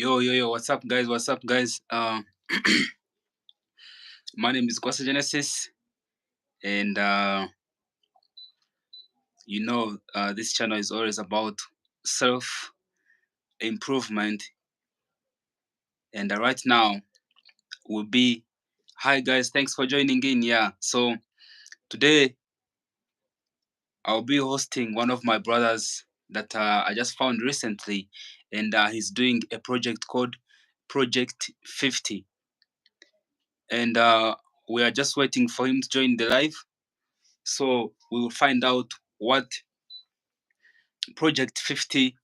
Yo, what's up, guys? What's up, guys? My name is Kwasa Genesis, and this channel is always about self improvement. And right now will be, hi, guys, thanks for joining in. Yeah, so today I'll be hosting one of my brothers that I just found recently, and he's doing a project called Project 50. And we are just waiting for him to join the live. So we will find out what Project 50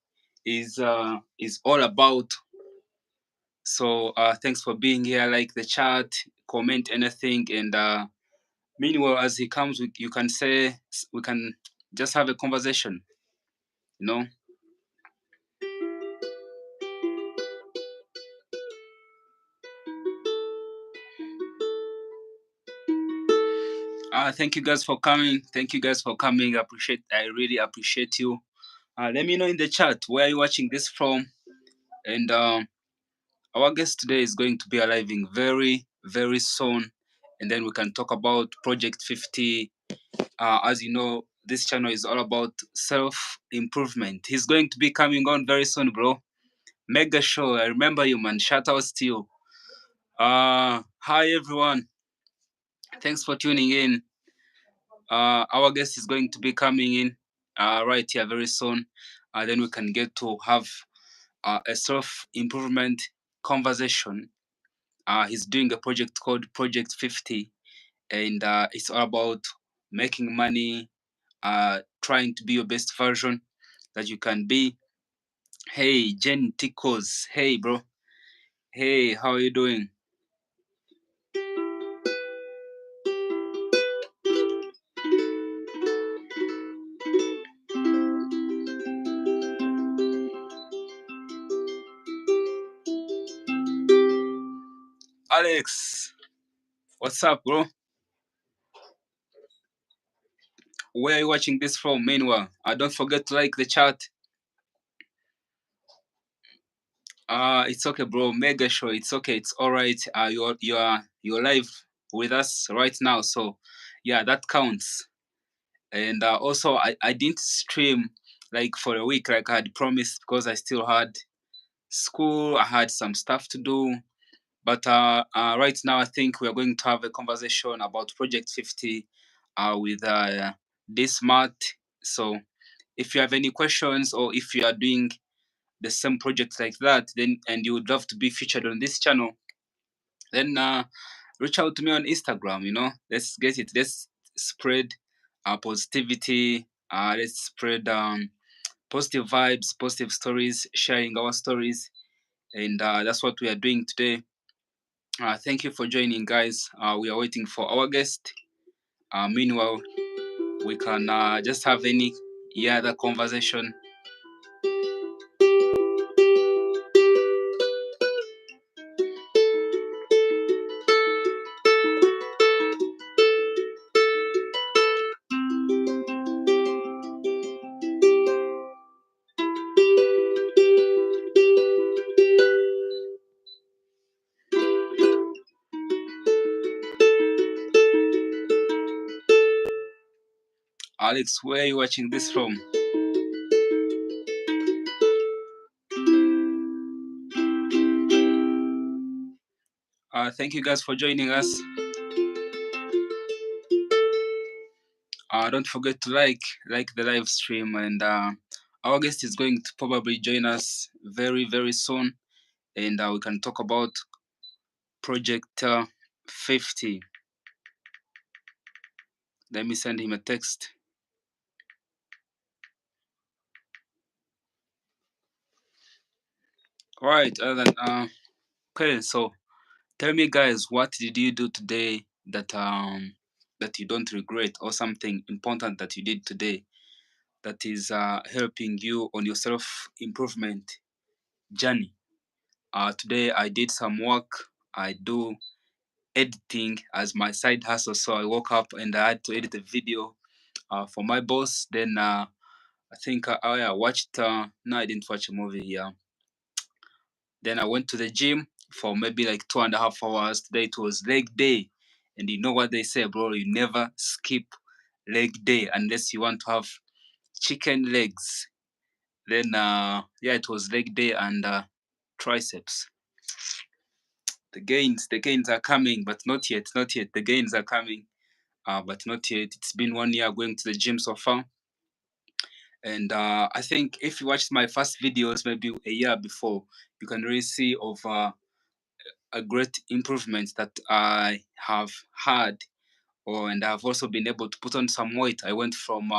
is all about. So thanks for being here. Like the chat, comment anything, and meanwhile, as he comes, you can say we can just have a conversation. You know. Thank you guys for coming. Thank you guys for coming. I really appreciate you. Let me know in the chat where you're watching this from, and our guest today is going to be arriving very, very soon, and then we can talk about Project 50. As you know, this channel is all about self improvement. He's going to be coming on very soon, bro. Mega show. I remember you, man. Shout outs to you. Hi, everyone. Thanks for tuning in. Our guest is going to be coming in right here very soon. Then we can get to have a self improvement conversation. He's doing a project called Project 50, and it's all about making money, trying to be your best version that you can be. Hey, Jen Tickles. Hey, bro. Hey, how are you doing? Alex, what's up, bro? Where are you watching this from? Meanwhile, don't forget to like the chat. It's okay, bro. Mega show. It's okay. It's all right. You're live with us right now, so yeah, that counts. And also, I didn't stream like for a week like I had promised because I still had school. I had some stuff to do. But right now, I think we are going to have a conversation about Project 50 with Dizmat. So if you have any questions or if you are doing the same project like that, then and you would love to be featured on this channel, then reach out to me on Instagram. Let's get it. Let's spread positivity. Let's spread positive vibes, positive stories, sharing our stories, and that's what we are doing today. Thank you for joining, guys. We are waiting for our guest. Meanwhile, we can just have any other conversation. Alex, where are you watching this from? Thank you guys for joining us. Don't forget to like the live stream, and our guest is going to probably join us very, very soon, and we can talk about Project 50. Let me send him a text. All right. Okay. So, tell me, guys, what did you do today that you don't regret, or something important that you did today that is helping you on your self improvement journey? Today I did some work. I do editing as my side hustle. So I woke up and I had to edit a video for my boss. Then I think I watched. No, I didn't watch a movie. Yeah, Then I went to the gym for maybe like 2.5 hours. Today it was leg day. And you know what they say, bro? You never skip leg day unless you want to have chicken legs. Then yeah, it was leg day and triceps. The gains are coming, but not yet, not yet. The gains are coming, but not yet. It's been 1 year going to the gym so far. And I think if you watched my first videos, maybe a year before, you can really see of a great improvement that I have had, and I've also been able to put on some weight. I went from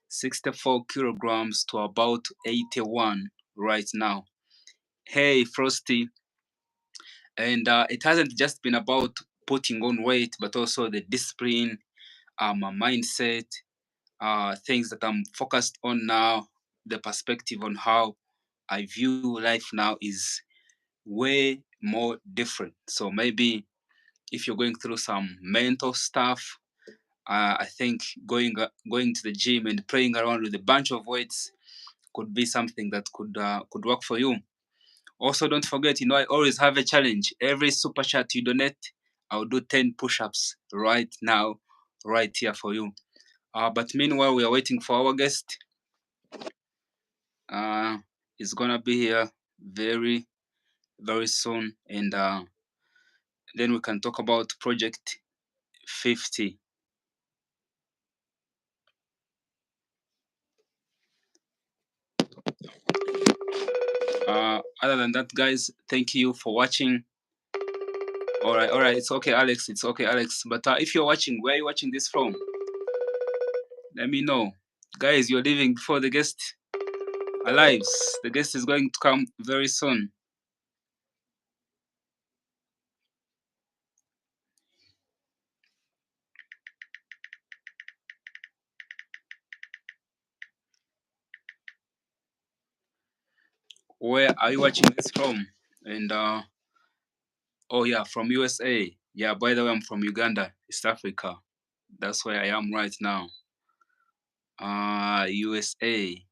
64 kilograms to about 81 right now. Hey, Frosty. And it hasn't just been about putting on weight, but also the discipline, my mindset, things that I'm focused on now, the perspective on how I view life now is way more different. So maybe if you're going through some mental stuff, I think going to the gym and playing around with a bunch of weights could be something that could work for you. Also, don't forget, I always have a challenge. Every super chat you donate, I'll do 10 push-ups right now, right here for you. But meanwhile, we are waiting for our guest. Uh, he's gonna be here very, very soon, and then we can talk about Project 50. Other than that, guys, thank you for watching. All right, it's okay, Alex. It's okay, Alex. But if you're watching, where are you watching this from? Let me know, guys. You're leaving before the guest arrives. The guest is going to come very soon. Where are you watching this from? And oh yeah, from USA. Yeah, by the way, I'm from Uganda, East Africa. That's where I am right now. USA.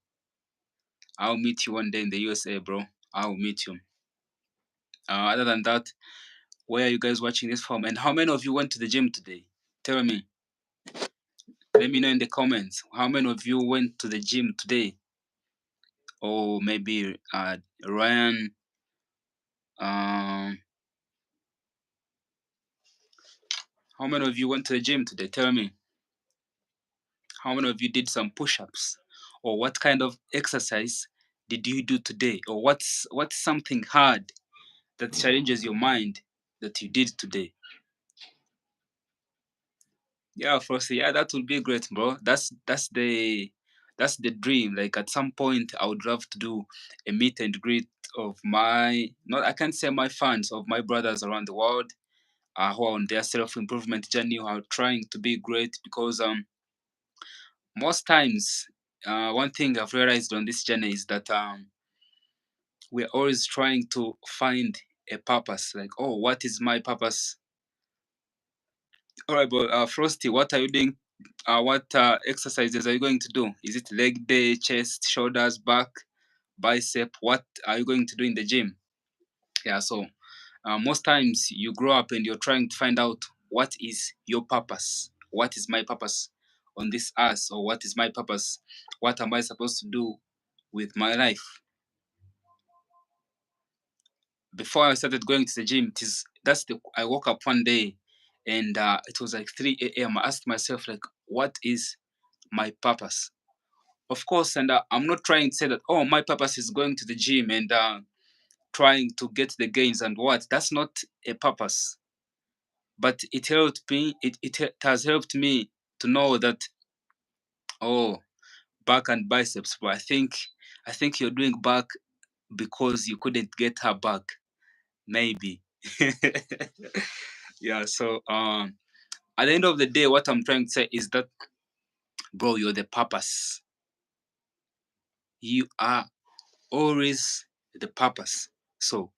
I'll meet you one day in the USA, bro. I'll meet you. Other than that, where are you guys watching this from? And how many of you went to the gym today? Tell me. Let me know in the comments. How many of you went to the gym today? Or maybe Ryan. Um, how many of you went to the gym today? Tell me. How many of you did some push-ups? Or what kind of exercise did you do today? Or what's something hard that challenges your mind that you did today? Yeah, Frosty, yeah, that would be great, bro. That's the dream. Like at some point I would love to do a meet and greet of my not I can't say my fans, of my brothers around the world, who are on their self-improvement journey, who are trying to be great, because most times, one thing I've realized on this journey is that we're always trying to find a purpose. Like, oh, what is my purpose? All right, but Frosty, what are you doing? What exercises are you going to do? Is it leg day, chest, shoulders, back, bicep? What are you going to do in the gym? Yeah, so most times you grow up and you're trying to find out what is your purpose. What is my purpose on this earth? Or what is my purpose? What am I supposed to do with my life? Before I started going to the gym, I woke up one day and it was like 3 a.m. I asked myself, like, what is my purpose? Of course, and I'm not trying to say that, oh, my purpose is going to the gym and trying to get the gains and what. That's not a purpose. But it helped me, it has helped me to know that, oh, back and biceps. But I think you're doing back because you couldn't get her back. Maybe. Yeah, so at the end of the day, what I'm trying to say is that, bro, you're the purpose. You are always the purpose. So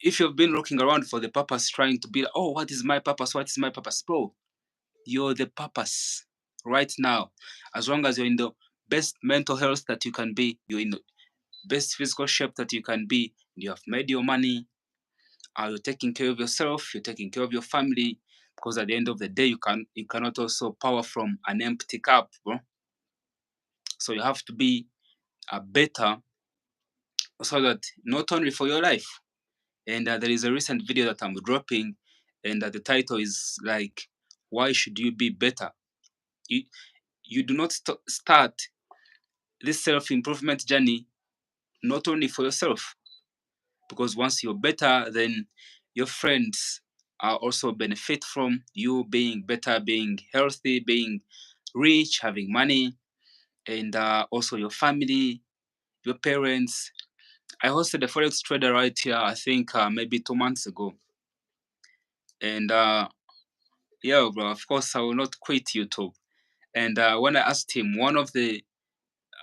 if you've been looking around for the purpose, trying to be, oh, what is my purpose? What is my purpose? Bro, you're the purpose right now. As long as you're in the best mental health that you can be, you're in best physical shape that you can be. You have made your money. You're taking care of yourself. You're taking care of your family. Because at the end of the day, you cannot also power from an empty cup, bro. So you have to be better, so that not only for your life. And there is a recent video that I'm dropping, and the title is like, "Why should you be better?" You you do not start this self improvement journey not only for yourself, because once you're better, then your friends are also benefit from you being better, being healthy, being rich, having money, and also your family, your parents. I hosted a forex trader right here, I think maybe 2 months ago, and yeah, bro. Of course, I will not quit YouTube. And when I asked him, one of the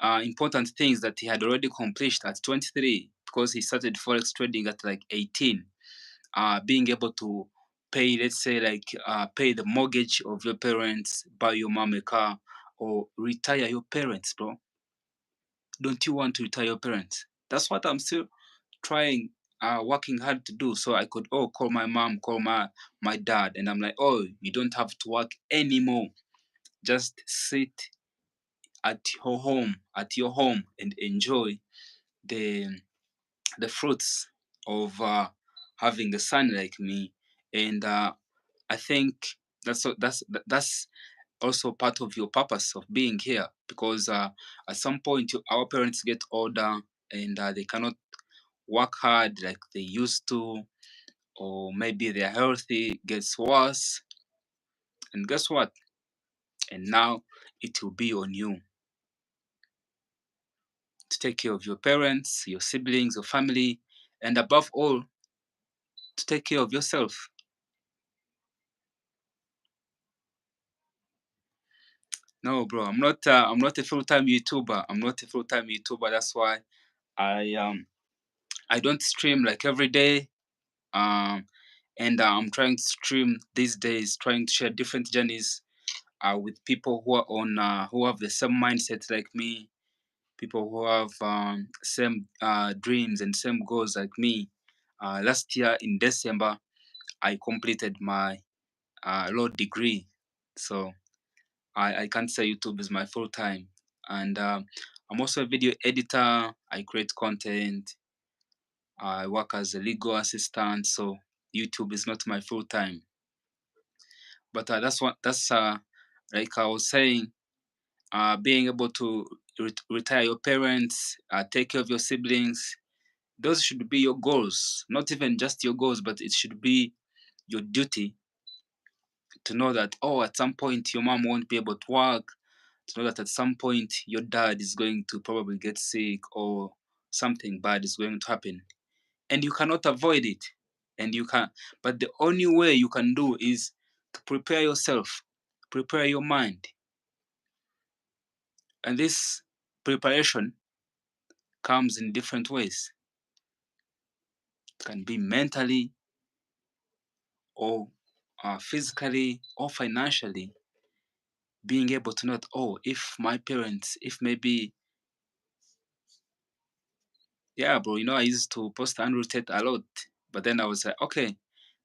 important things that he had already accomplished at 23, because he started forex trading at like 18, being able to pay, let's say, like pay the mortgage of your parents, buy your mom a car, or retire your parents, bro. Don't you want to retire your parents? That's what I'm still trying, working hard to do. So I could, call my mom, call my dad, and I'm like, oh, you don't have to work anymore. Just sit at your home, and enjoy the fruits of having a son like me. And I think that's also part of your purpose of being here, because at some point our parents get older, and they cannot work hard like they used to, or maybe their healthy gets worse. And guess what? And now it will be on you to take care of your parents, your siblings, your family, and above all, to take care of yourself. No, bro, I'm not. I'm not a full-time YouTuber. I'm not a full-time YouTuber. That's why I I don't stream like every day. Um, and I'm trying to stream these days, trying to share different journeys with people who are on who have the same mindset like me, people who have same dreams and same goals like me. Last year in December, I completed my law degree, so I can't say YouTube is my full time. And I'm also a video editor. I create content. I work as a legal assistant. So YouTube is not my full time. But that's like I was saying, being able to retire your parents, take care of your siblings. Those should be your goals. Not even just your goals, but it should be your duty to know that, at some point your mom won't be able to work, to know that at some point your dad is going to probably get sick, or something bad is going to happen, and you cannot avoid it. And you can, but the only way you can do is to prepare yourself, prepare your mind. And this preparation comes in different ways. It can be mentally, or physically, or financially. Being able to know, if my parents, if maybe, yeah, bro, I used to post Andrew Tate a lot, but then I was like, okay,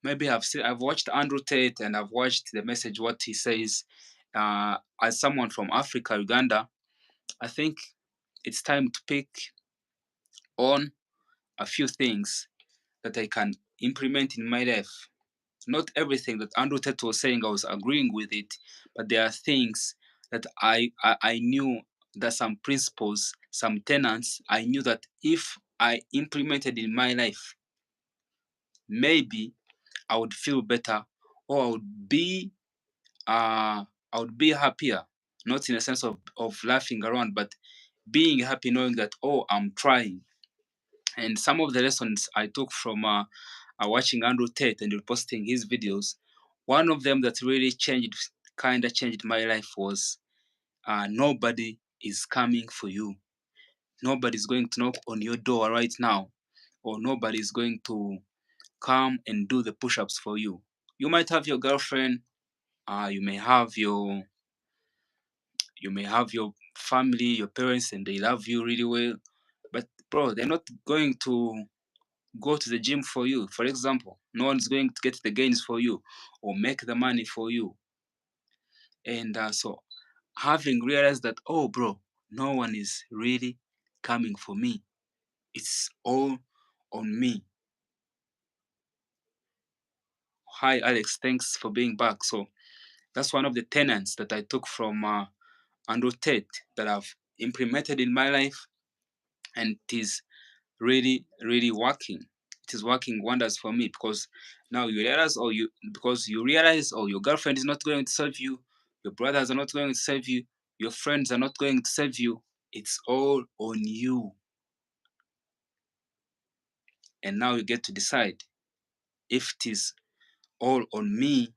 maybe I've watched Andrew Tate, and I've watched the message, what he says. As someone from Africa, Uganda, I think it's time to pick on a few things that I can implement in my life. Not everything that Andrew Tate was saying, I was agreeing with it, but there are things that I knew, that some principles, some tenets, I knew that if I implemented in my life, maybe I would feel better, or uh, I would be happier, not in a sense of laughing around, but being happy knowing that, I'm trying. And some of the lessons I took from watching Andrew Tate and reposting his videos, one of them that really kind of changed my life was, nobody is coming for you. Nobody's going to knock on your door right now, or nobody's going to come and do the push-ups for you. You might have your girlfriend, you may have your family, your parents, and they love you really well. But bro, they're not going to go to the gym for you. For example, no one's going to get the gains for you or make the money for you. And so having realized that, oh, bro, no one is really coming for me. It's all on me. Hi, Alex. Thanks for being back. So that's one of the tenets that I took from Andrew Tate that I've implemented in my life, and it is really, really working. It is working wonders for me because now you realize, or you because you realize, oh, your girlfriend is not going to serve you, your brothers are not going to serve you, your friends are not going to serve you. It's all on you, and now you get to decide if it is all on me.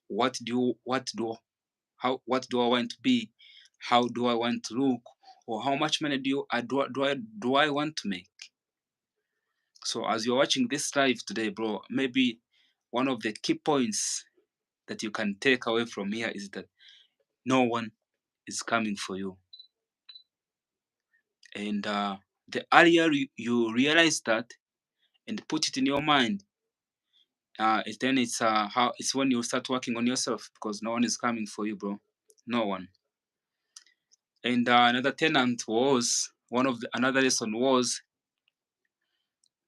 What do I want to be? How do I want to look? Or how much money do I want to make? So as you're watching this live today, bro, maybe one of the key points that you can take away from here is that no one is coming for you. And the earlier you realize that and put it in your mind, then it's when you start working on yourself because no one is coming for you, bro. No one. And another tenant was another lesson was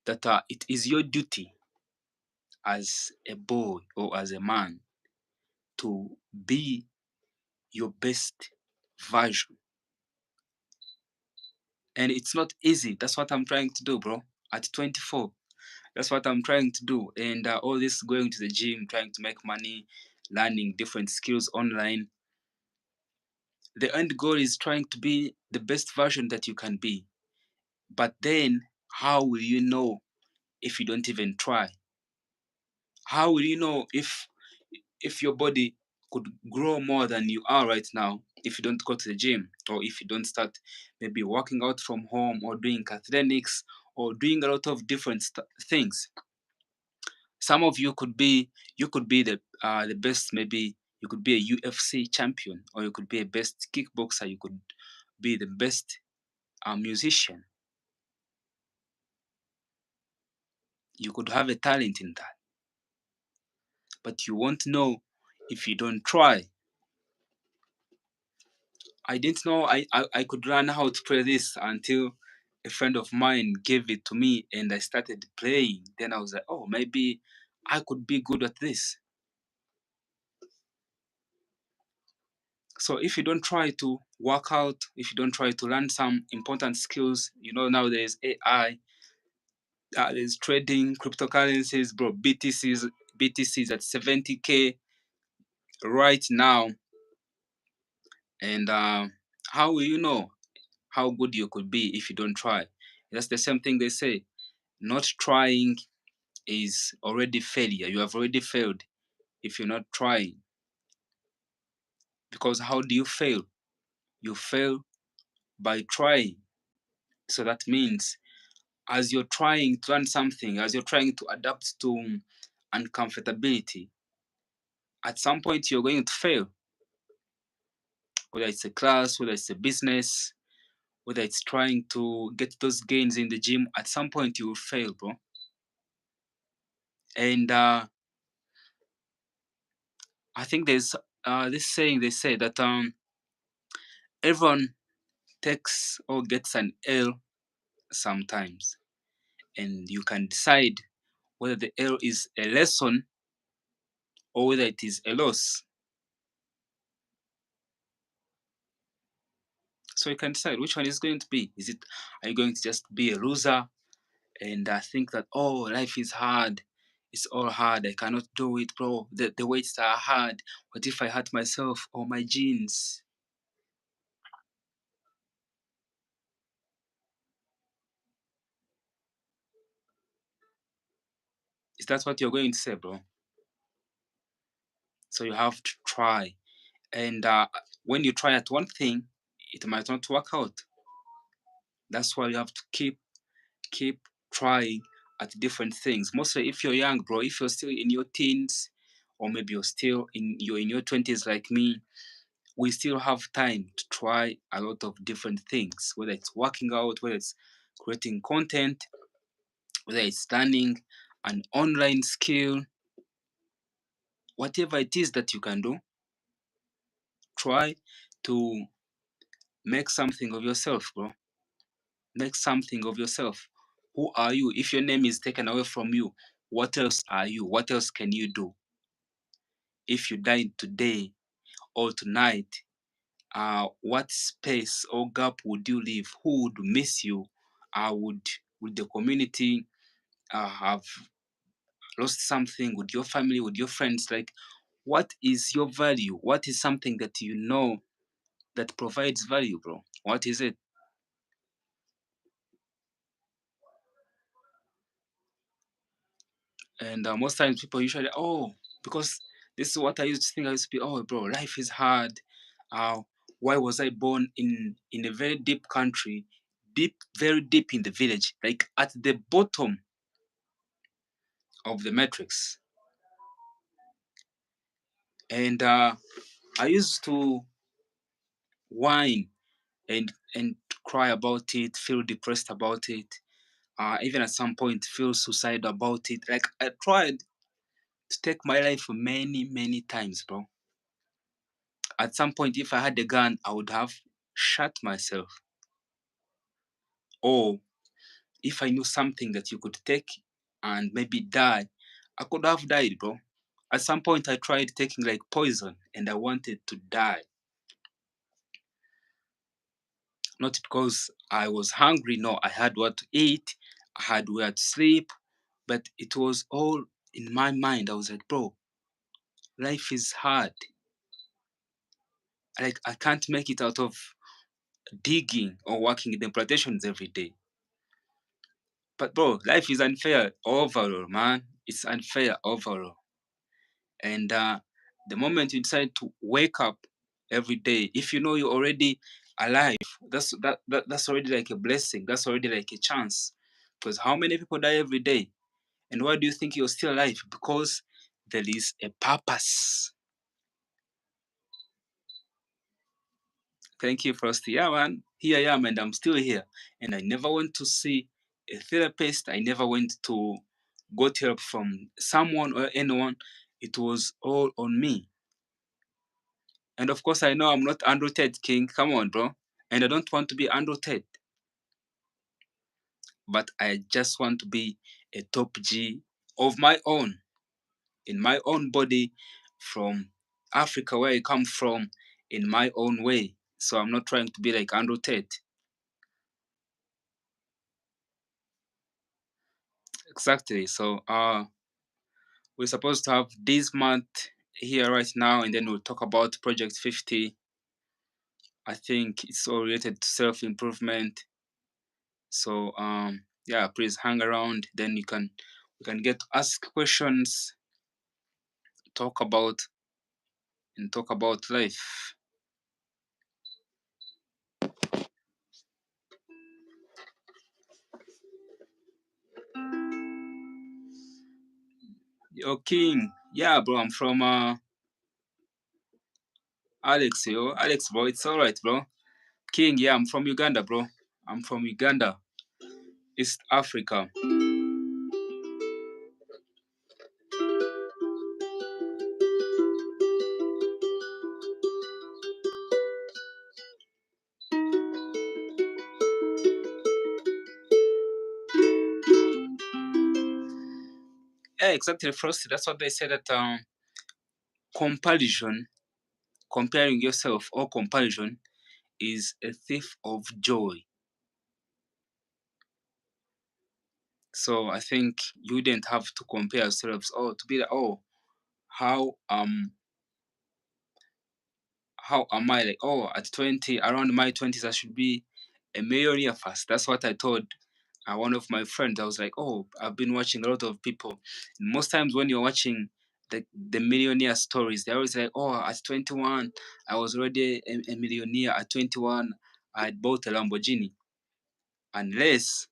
that it is your duty as a boy or as a man to be your best version. And it's not easy. That's what I'm trying to do, bro. At 24, that's what I'm trying to do. And all this going to the gym, trying to make money, learning different skills online. The end goal is trying to be the best version that you can be. But then, how will you know if you don't even try? How will you know if your body could grow more than you are right now if you don't go to the gym or if you don't start maybe working out from home or doing calisthenics or doing a lot of different things? Some of you could be the best, maybe you could be a UFC champion, or you could be a best kickboxer, you could be the best musician. You could have a talent in that, but you won't know if you don't try. I didn't know I could learn how to play this until a friend of mine gave it to me and I started playing. Then I was like, oh, maybe I could be good at this. So if you don't try to work out, if you don't try to learn some important skills, now there's AI, there's trading, cryptocurrencies, bro, BTCs at 70K right now. And how will you know how good you could be if you don't try? That's the same thing they say. Not trying is already failure. You have already failed if you're not trying. Because how do you fail? You fail by trying. So that means as you're trying to learn something, as you're trying to adapt to uncomfortability, at some point you're going to fail. Whether it's a class, whether it's a business, whether it's trying to get those gains in the gym, at some point you will fail, bro. And I think there's this saying they say that everyone takes or gets an L sometimes, and you can decide whether the L is a lesson or whether it is a loss. So you can decide which one is going to be. Are you going to just be a loser and think that, oh, life is hard, it's all hard, I cannot do it, bro, the weights are hard, what if I hurt myself or my jeans? Is that what you're going to say, bro? So you have to try. And when you try at one thing, it might not work out. That's why you have to keep trying at different things. Mostly if you're young, bro, if you're still in your teens, or maybe you're in your 20s like me, we still have time to try a lot of different things, whether it's working out, whether it's creating content, whether it's learning an online skill, whatever it is that you can do, try to make something of yourself, bro. Make something of yourself. Who are you? If your name is taken away from you, what else are you? What else can you do? If you died today or tonight, what space or gap would you leave? Who would miss you? Would the community have lost something? With your family, with your friends? Like, what is your value? What is something that you know that provides value, bro? What is it? And most times people usually, oh, because this is what I used to think. I used to be, oh, bro, life is hard. Uh, why was I born in a very deep country, very deep in the village, like at the bottom of the matrix? And I used to whine and cry about it, feel depressed about it. Even at some point, feel suicidal about it. Like I tried to take my life many times, bro. At some point, if I had a gun, I would have shot myself. Or if I knew something that you could take and maybe die, I could have died, bro. At some point, I tried taking like poison and I wanted to die. Not because I was hungry, no, I had what to eat, I had where to sleep, but it was all in my mind. I was like, bro, life is hard. Like, I can't make it out of digging or working in the plantations every day. But bro, life is unfair overall, man. It's unfair overall. And the moment you decide to wake up every day, if you know you're already alive, that's already like a blessing. That's already like a chance. Because how many people die every day? And why do you think you're still alive? Because there is a purpose. Thank you, Frosty. Yeah, man. Here I am, and I'm still here. And I never went to see a therapist. I never went to got help from someone or anyone. It was all on me. And of course, I know I'm not Andrew Tate King. Come on, bro. And I don't want to be Andrew Tate. But I just want to be a top G of my own, in my own body, from Africa, where I come from, in my own way. So I'm not trying to be like Andrew Tate. Exactly. So we're supposed to have Dizmat here right now, and then we'll talk about Project 50. I think it's all related to self-improvement. So yeah, please hang around. Then we can get to ask questions, talk about talk about life. Yo, King. Yeah, bro. I'm from Alex. Yo, Alex, bro. It's all right, bro. King. Yeah, I'm from Uganda, bro. I'm from Uganda, East Africa. Yeah, exactly, Frosty. That's what they say that comparison, comparing yourself or comparison is a thief of joy. So I think you didn't have to compare yourselves or to be like, oh, how how am I like, oh, at 20, around my 20s, I should be a millionaire first. That's what I told one of my friends. I was like, oh, I've been watching a lot of people. And most times when you're watching the millionaire stories, they're always like, oh, at 21, I was already a millionaire. At 21, I had bought a Lamborghini. Unless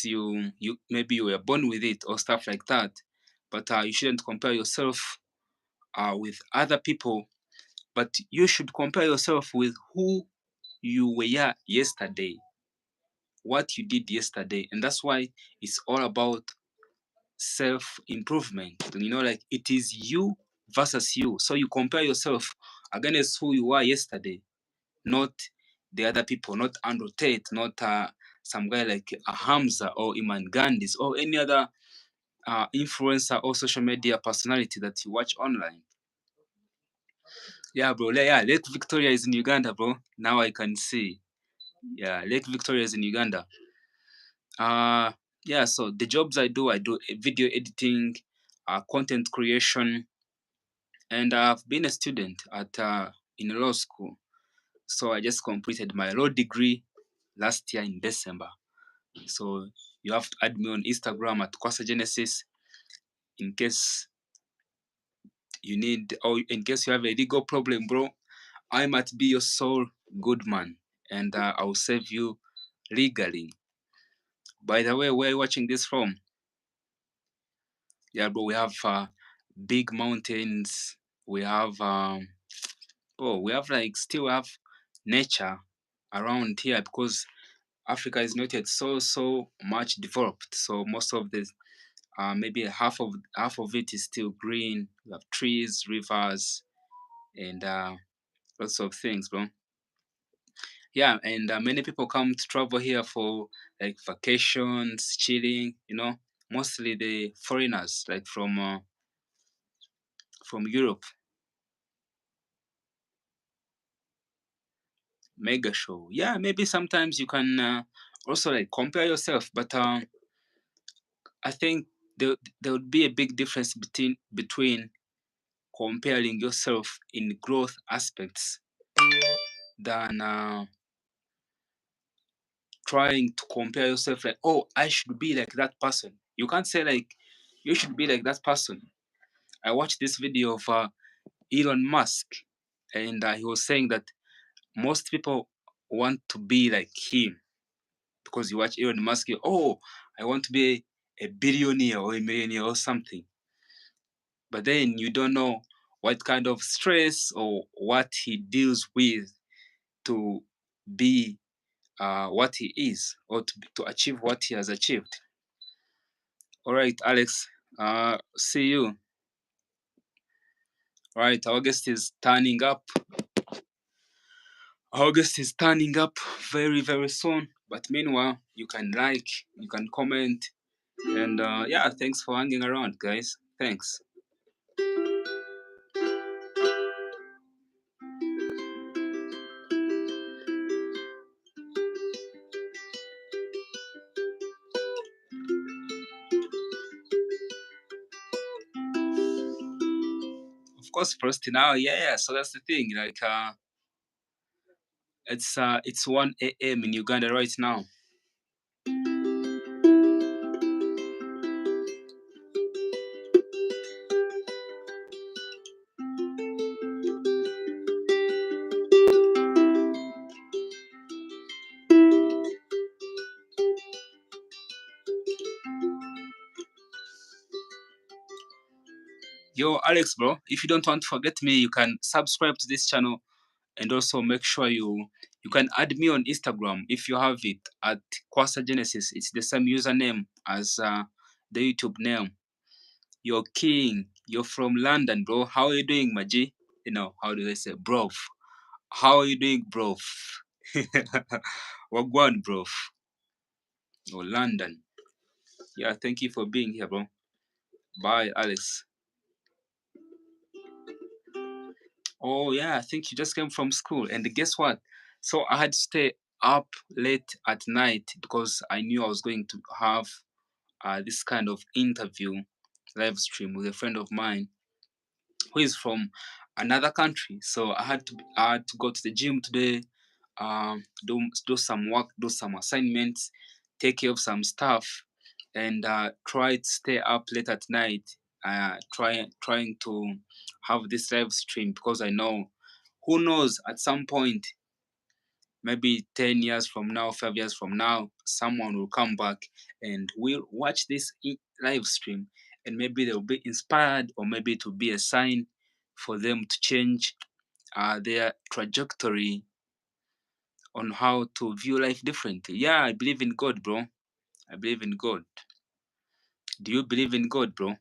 you maybe you were born with it or stuff like that. But you shouldn't compare yourself with other people, but you should compare yourself with who you were yesterday, what you did yesterday. And that's why it's all about self improvement. Like it is you versus you. So you compare yourself against who you were yesterday, not the other people, not Andrew Tate, not some guy like Hamza or Iman Gandhis or any other influencer or social media personality that you watch online. Yeah, bro. Yeah, Lake Victoria is in Uganda, bro. Now I can see. Yeah, Lake Victoria is in Uganda. Uh yeah, so the jobs I do video editing, content creation, and I've been a student at in law school. So I just completed my law degree last year in December. So you have to add me on Instagram at Kwasa Genesis in case you need, or in case you have a legal problem, bro. I might be your sole good man, and I'll save you legally. By the way, where are you watching this from? Yeah, bro, we have big mountains. We have we have like still have nature around here because Africa is not yet so much developed. So most of the maybe half of it is still green. We have trees, rivers, and lots of things, bro. Yeah, and many people come to travel here for like vacations, chilling. Mostly the foreigners, like from Europe. Mega show. Yeah, maybe sometimes you can also like compare yourself, but I think there would be a big difference between comparing yourself in growth aspects than trying to compare yourself like, oh, I should be like that person. You can't say like you should be like that person. I watched this video of Elon Musk, and he was saying that most people want to be like him because you watch Elon Musk. Oh, I want to be a billionaire or a millionaire or something, but then you don't know what kind of stress or what he deals with to be what he is or to achieve what he has achieved. All right, Alex. See you. All right, August is turning up. August is turning up very soon. But meanwhile, you can like, you can comment, and yeah, thanks for hanging around, guys. Thanks. Of course, first now, yeah. So that's the thing. Like, it's 1 a.m. in Uganda right now. Yo, Alex, bro. If you don't want to forget me, you can subscribe to this channel and also make sure you can add me on Instagram if you have it at Kwasa Genesis. It's the same username as the YouTube name. You're king. You're from London, bro. How are you doing, Maji? How do they say, bro? How are you doing, bro? Wagwan, bro. Oh, London. Yeah, thank you for being here, bro. Bye, Alex. Oh, yeah, I think you just came from school. And guess what? So I had to stay up late at night because I knew I was going to have this kind of interview live stream with a friend of mine who is from another country. So I had to go to the gym today, do some work, do some assignments, take care of some stuff, and try to stay up late at night, trying to have this live stream because I know, who knows, at some point, maybe 10 years from now, 5 years from now, someone will come back and will watch this live stream, and maybe they'll be inspired, or maybe it will be a sign for them to change their trajectory on how to view life differently. Yeah, I believe in God, bro. I believe in God. Do you believe in God, bro?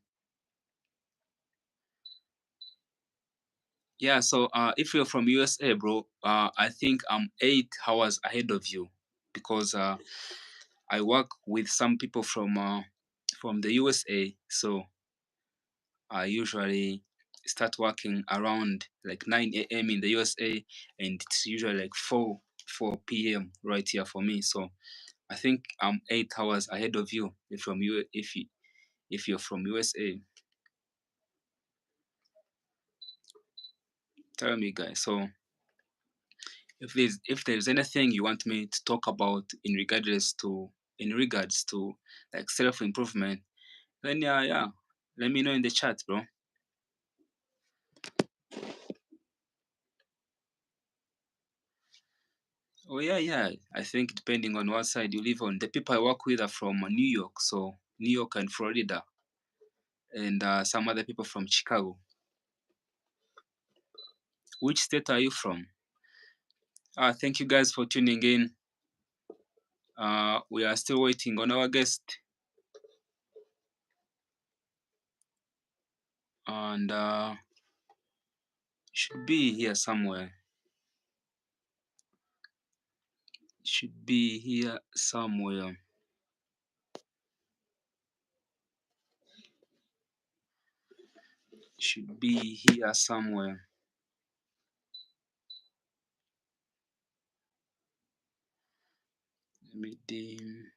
Yeah, so if you're from USA, bro, I think I'm 8 hours ahead of you because I work with some people from the USA. So I usually start working around like 9 a.m. in the USA, and it's usually like 4 p.m. right here for me. So I think I'm 8 hours ahead of you if you're from USA. Tell me, guys. So if there's anything you want me to talk about in regards to like self improvement, then yeah, let me know in the chat, bro. Oh yeah. I think depending on what side you live on, the people I work with are from New York, so New York and Florida, and some other people from Chicago. Which state are you from? Thank you guys for tuning in. We are still waiting on our guest, and should be here somewhere. Should be here somewhere. Should be here somewhere. Let me dim.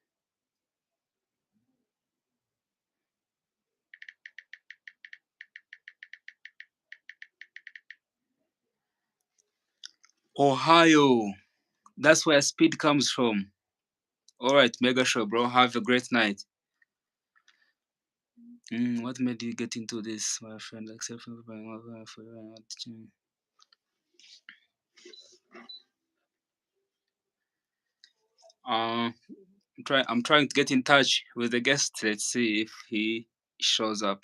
Ohio. That's where speed comes from. All right, mega show, bro. Have a great night. What made you get into this, my friend? Like self for you. I'm trying to get in touch with the guest. Let's see if he shows up.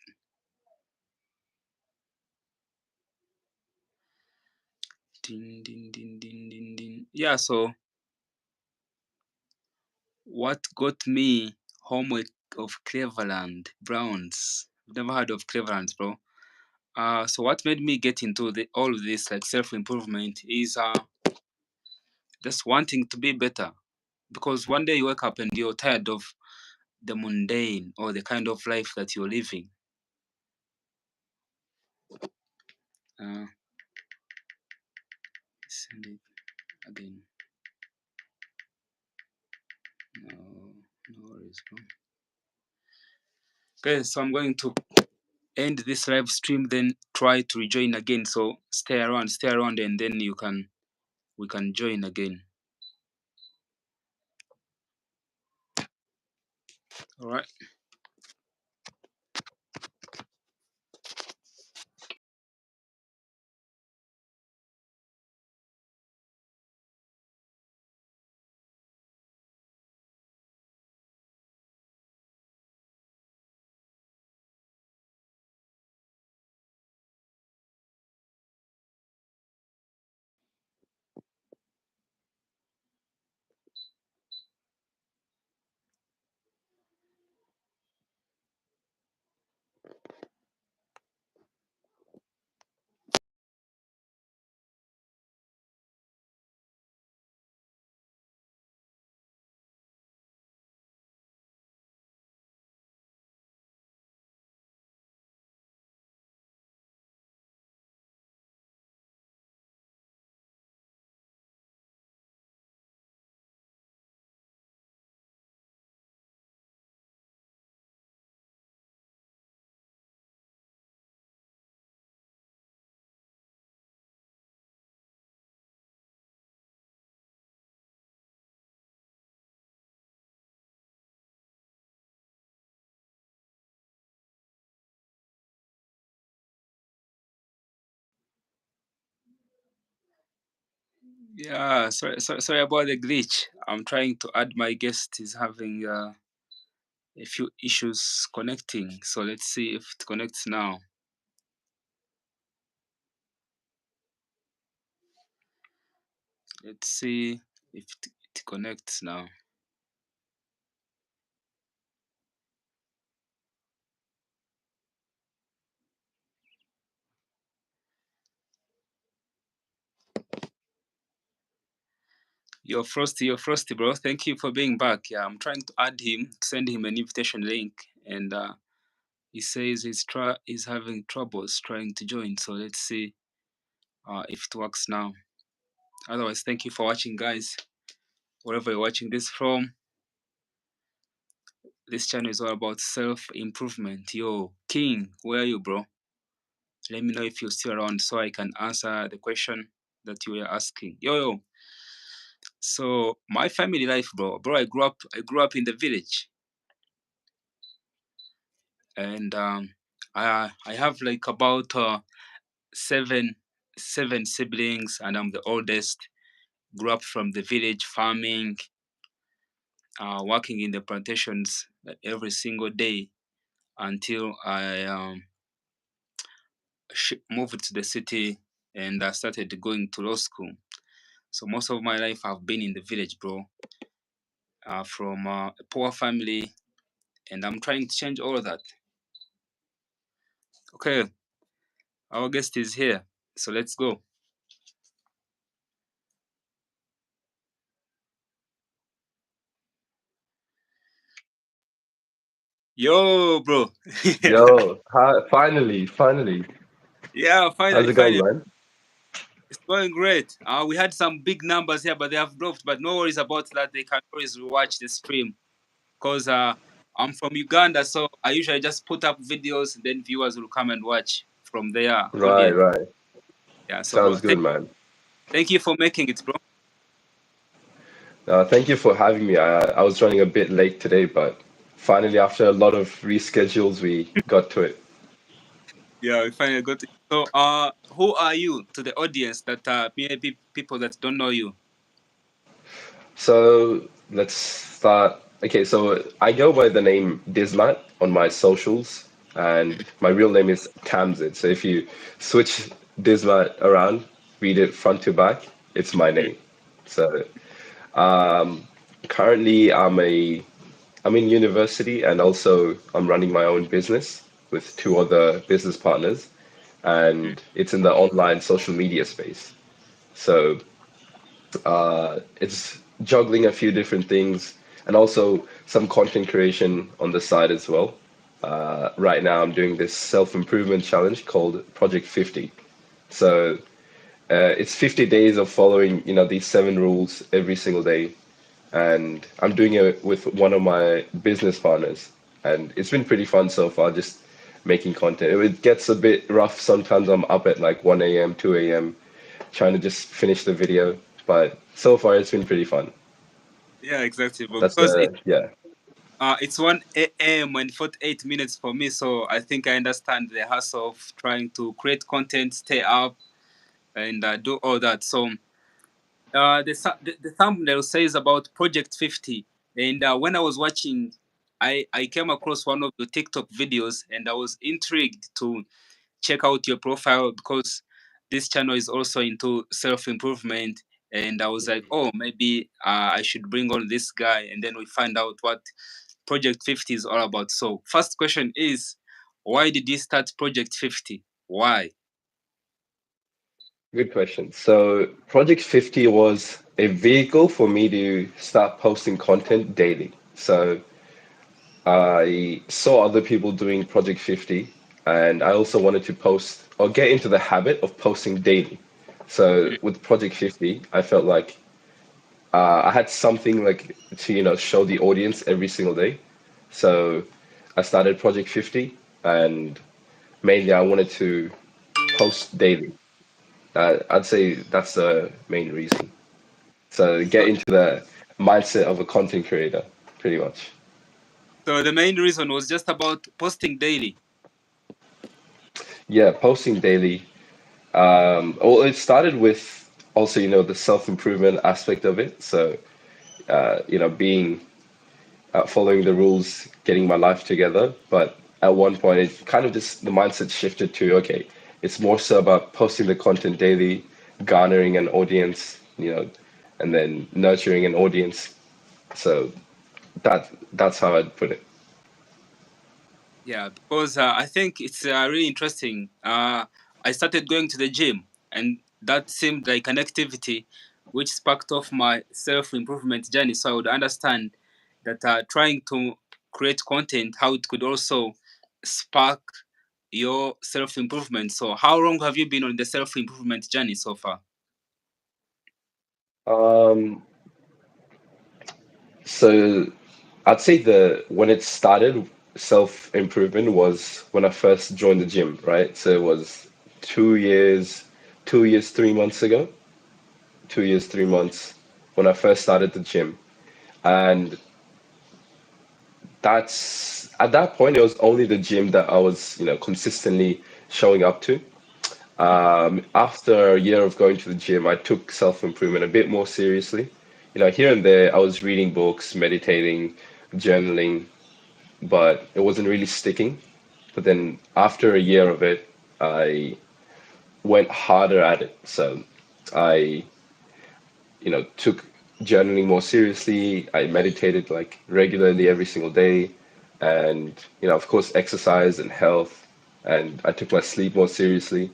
Ding, ding, ding, ding, ding, ding. Yeah. So what got me homework of Cleveland Browns? I've never heard of Cleveland, bro. So what made me get into all of this like self improvement is just wanting to be better. Because one day you wake up and you're tired of the mundane or the kind of life that you're living. Uh, send it again. No, no worries, bro. Okay, so I'm going to end this live stream, then try to rejoin again. So stay around, and then we can join again. All right. Yeah, sorry about the glitch. I'm trying to add my guest. He's having a few issues connecting. So let's see if it connects now. Let's see. if it connects now. You're frosty, bro. Thank you for being back. Yeah, I'm trying to add him, send him an invitation link, and he says he's having troubles trying to join. So let's see if it works now. Otherwise, thank you for watching, guys. Wherever you're watching this from, this channel is all about self improvement. Yo, King, where are you, bro? Let me know if you're still around so I can answer the question that you were asking. Yo. So my family life, bro. I grew up in the village, and I have like about seven seven siblings, and I'm the oldest. Grew up from the village, farming, working in the plantations every single day until I moved to the city and I started going to law school. So most of my life I've been in the village, bro. From a poor family, and I'm trying to change all of that. Okay, our guest is here, so let's go. Yo, bro. Yo, hi, finally. Yeah, How's finally, it going, finally. man? It's going great. We had some big numbers here, but they have dropped. But no worries about that. They can always watch the stream because I'm from Uganda, so I usually just put up videos, and then viewers will come and watch from their Right, audience. right. Yeah, so bro, Sounds good, man. thank you for making it, bro. Thank you for having me. I was running a bit late today, but finally, after a lot of reschedules, we got to it. Yeah, we finally got it. So, who are you to the audience that maybe people that don't know you? So let's start. Okay, so I go by the name Dizmat on my socials, and my real name is Tamzid. So if you switch Dizmat around, read it front to back, it's my Mm, name. So currently, I'm in university and also I'm running my own business with two other business partners, mm. and it's in the online social media space. So it's juggling a few different things and also some content creation on the side as well. Right now, I'm doing this self-improvement challenge called Project 50. So it's 50 days of following, these seven rules every single day, and I'm doing it with one of my business partners, and it's been pretty fun so far. Just making content. It gets a bit rough sometimes. I'm up at like 1 a.m., 2 a.m. trying to just finish the video, but so far it's been pretty fun. Yeah, exactly, bro. That's Because yeah, it's 1 a.m. and 48 minutes for me, so I think I understand the hustle of trying to create content, stay up, and do all that. So the thumbnail says about Project 50, and when I was watching, I came across one of your TikTok videos, and I was intrigued to check out your profile because this channel is also into self improvement. And I was like, oh, maybe I should bring on this guy, and then we find out what Project 50 is all about. So, first question is, why did you start Project 50? Why? good question. So Project 50 was a vehicle for me to start posting content daily. So I saw other people doing Project 50, and I also wanted to post or get into the habit of posting daily. So with Project 50, I felt like I had something like to, show the audience every single day. So I started Project 50, and mainly I wanted to post daily. I'd say that's the main reason. So So, get into the mindset of a content creator, pretty much. so the main reason was just about posting daily. Yeah, posting daily. Well, it started with also, the self-improvement aspect of it. So, being following the rules, getting my life together. But at one point, it kind of just the mindset shifted to okay, it's more so about posting the content daily, garnering an audience, and then nurturing an audience. So that's how I'd put it. Yeah, because I think it's really interesting. I started going to the gym, and that seemed like an activity which sparked off my self improvement journey. So I would understand that trying to create content, how it could also spark your self improvement. So, how long have you been on the self improvement journey so far? Um, so I'd say the when it started, self improvement was when I first joined the gym, right? So it was 2 years, 2 years, 3 months ago, 2 years, 3 months when I first started the gym. And that's at that point, it was only the gym that I was, consistently showing up to. After a year of going to the gym, I took self-improvement a bit more seriously. Here and there, I was reading books, meditating, journaling, but it wasn't really sticking. But then after a year of it, I went harder at it. So I, took journaling more seriously. I meditated like regularly every single day, and of course, exercise and health. And I took my sleep more seriously.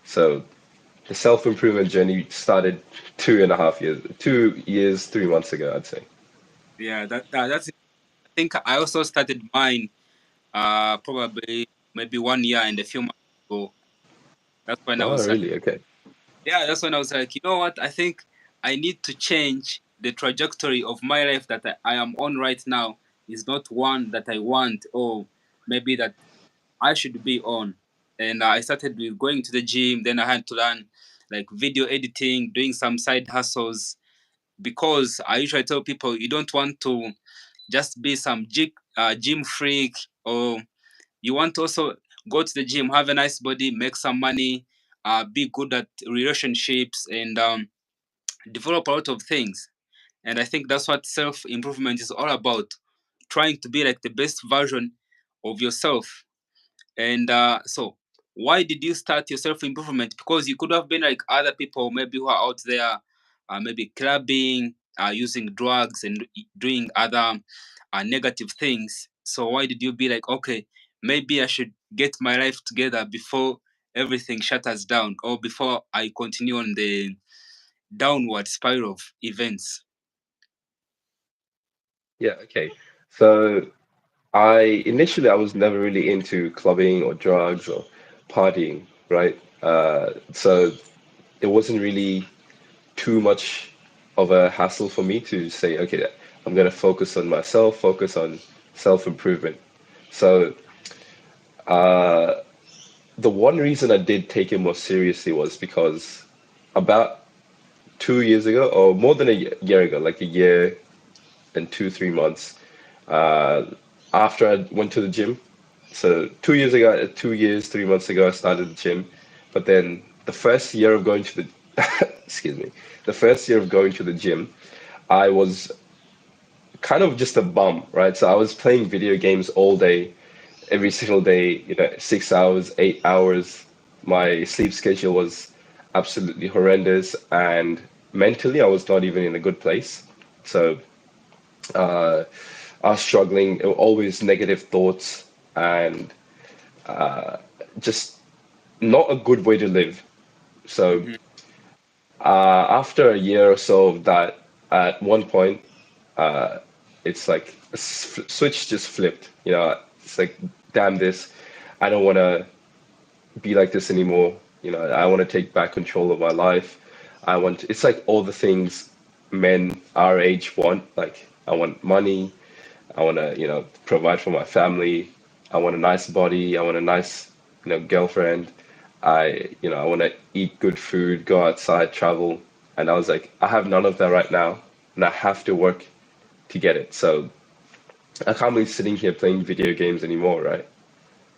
So the self-improvement journey started 2.5 years, 2 years, 3 months ago, I'd say. Yeah, that's. I think I also started mine probably maybe 1 year and a few months ago. That's when I Oh, was really? Okay. yeah, that's when I was like, you know what? I think I need to change the trajectory of my life that I am on right now is not one that I want or maybe that I should be on. And I started with going to the gym. Then I had to learn like video editing, doing some side hustles because I usually tell people you don't want to just be some gym freak or you want to also go to the gym, have a nice body, make some money, be good at relationships, and develop a lot of things. And I think that's what self improvement is all about trying to be like the best version of yourself. And so, why did you start your self improvement? Because you could have been like other people, maybe who are out there, maybe clubbing, using drugs, and doing other negative things. So, why did you be like, okay, maybe I should get my life together before everything shutters down or before I continue on the downward spiral of events? Yeah, okay. So I was never really into clubbing or drugs or partying, right? So it wasn't really too much of a hassle for me to say, okay, I'm gonna focus on myself, focus on self-improvement. So the one reason I did take it more seriously was because about 2 years ago, or more than a year ago, like a year and 3 months, uh, after I went to the gym. So 2 years ago, 2 years, 3 months ago, I started the gym. But then the first year of going to the, excuse me, the first year of going to the gym, I was kind of just a bum, right? So I was playing video games all day, every single day, 6 hours, 8 hours. My sleep schedule was absolutely horrendous, and mentally, I was not even in a good place. So uh, I was struggling, always negative thoughts, and just not a good way to live. So Mhm. after a year or so of that, at one point, it's like a switch just flipped. It's like, damn this, I don't want to be like this anymore. I want to take back control of my life. It's like all the things men our age want. Like, I want money. I want to, provide for my family. I want a nice body. I want a nice, girlfriend. I want to eat good food, go outside, travel. And I was like, I have none of that right now, and I have to work to get it. So I can't be sitting here playing video games anymore, right?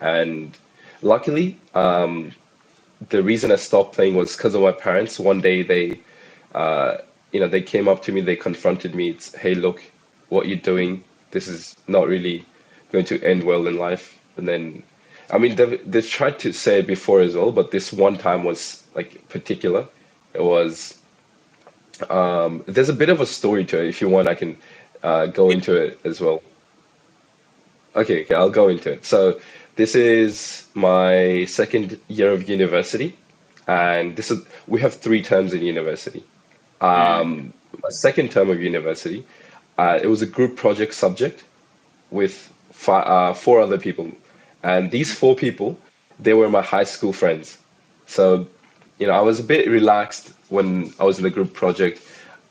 And luckily, the reason I stopped playing was because of my parents. One day they came up to me, they confronted me. It's, hey, look, what you're doing, this is not really going to end well in life. And then, I mean, they've tried to say it before as well, but this one time was like particular. It was There's a bit of a story to it. If you want, I can go Yeah. into it as well. Okay, I'll go into it. So this is my second year of university, and this is we have 3 terms in university. Mm, My second term of university, it was a group project subject with 4 other people, and these mm, 4 people, they were my high school friends. So, I was a bit relaxed when I was in the group project.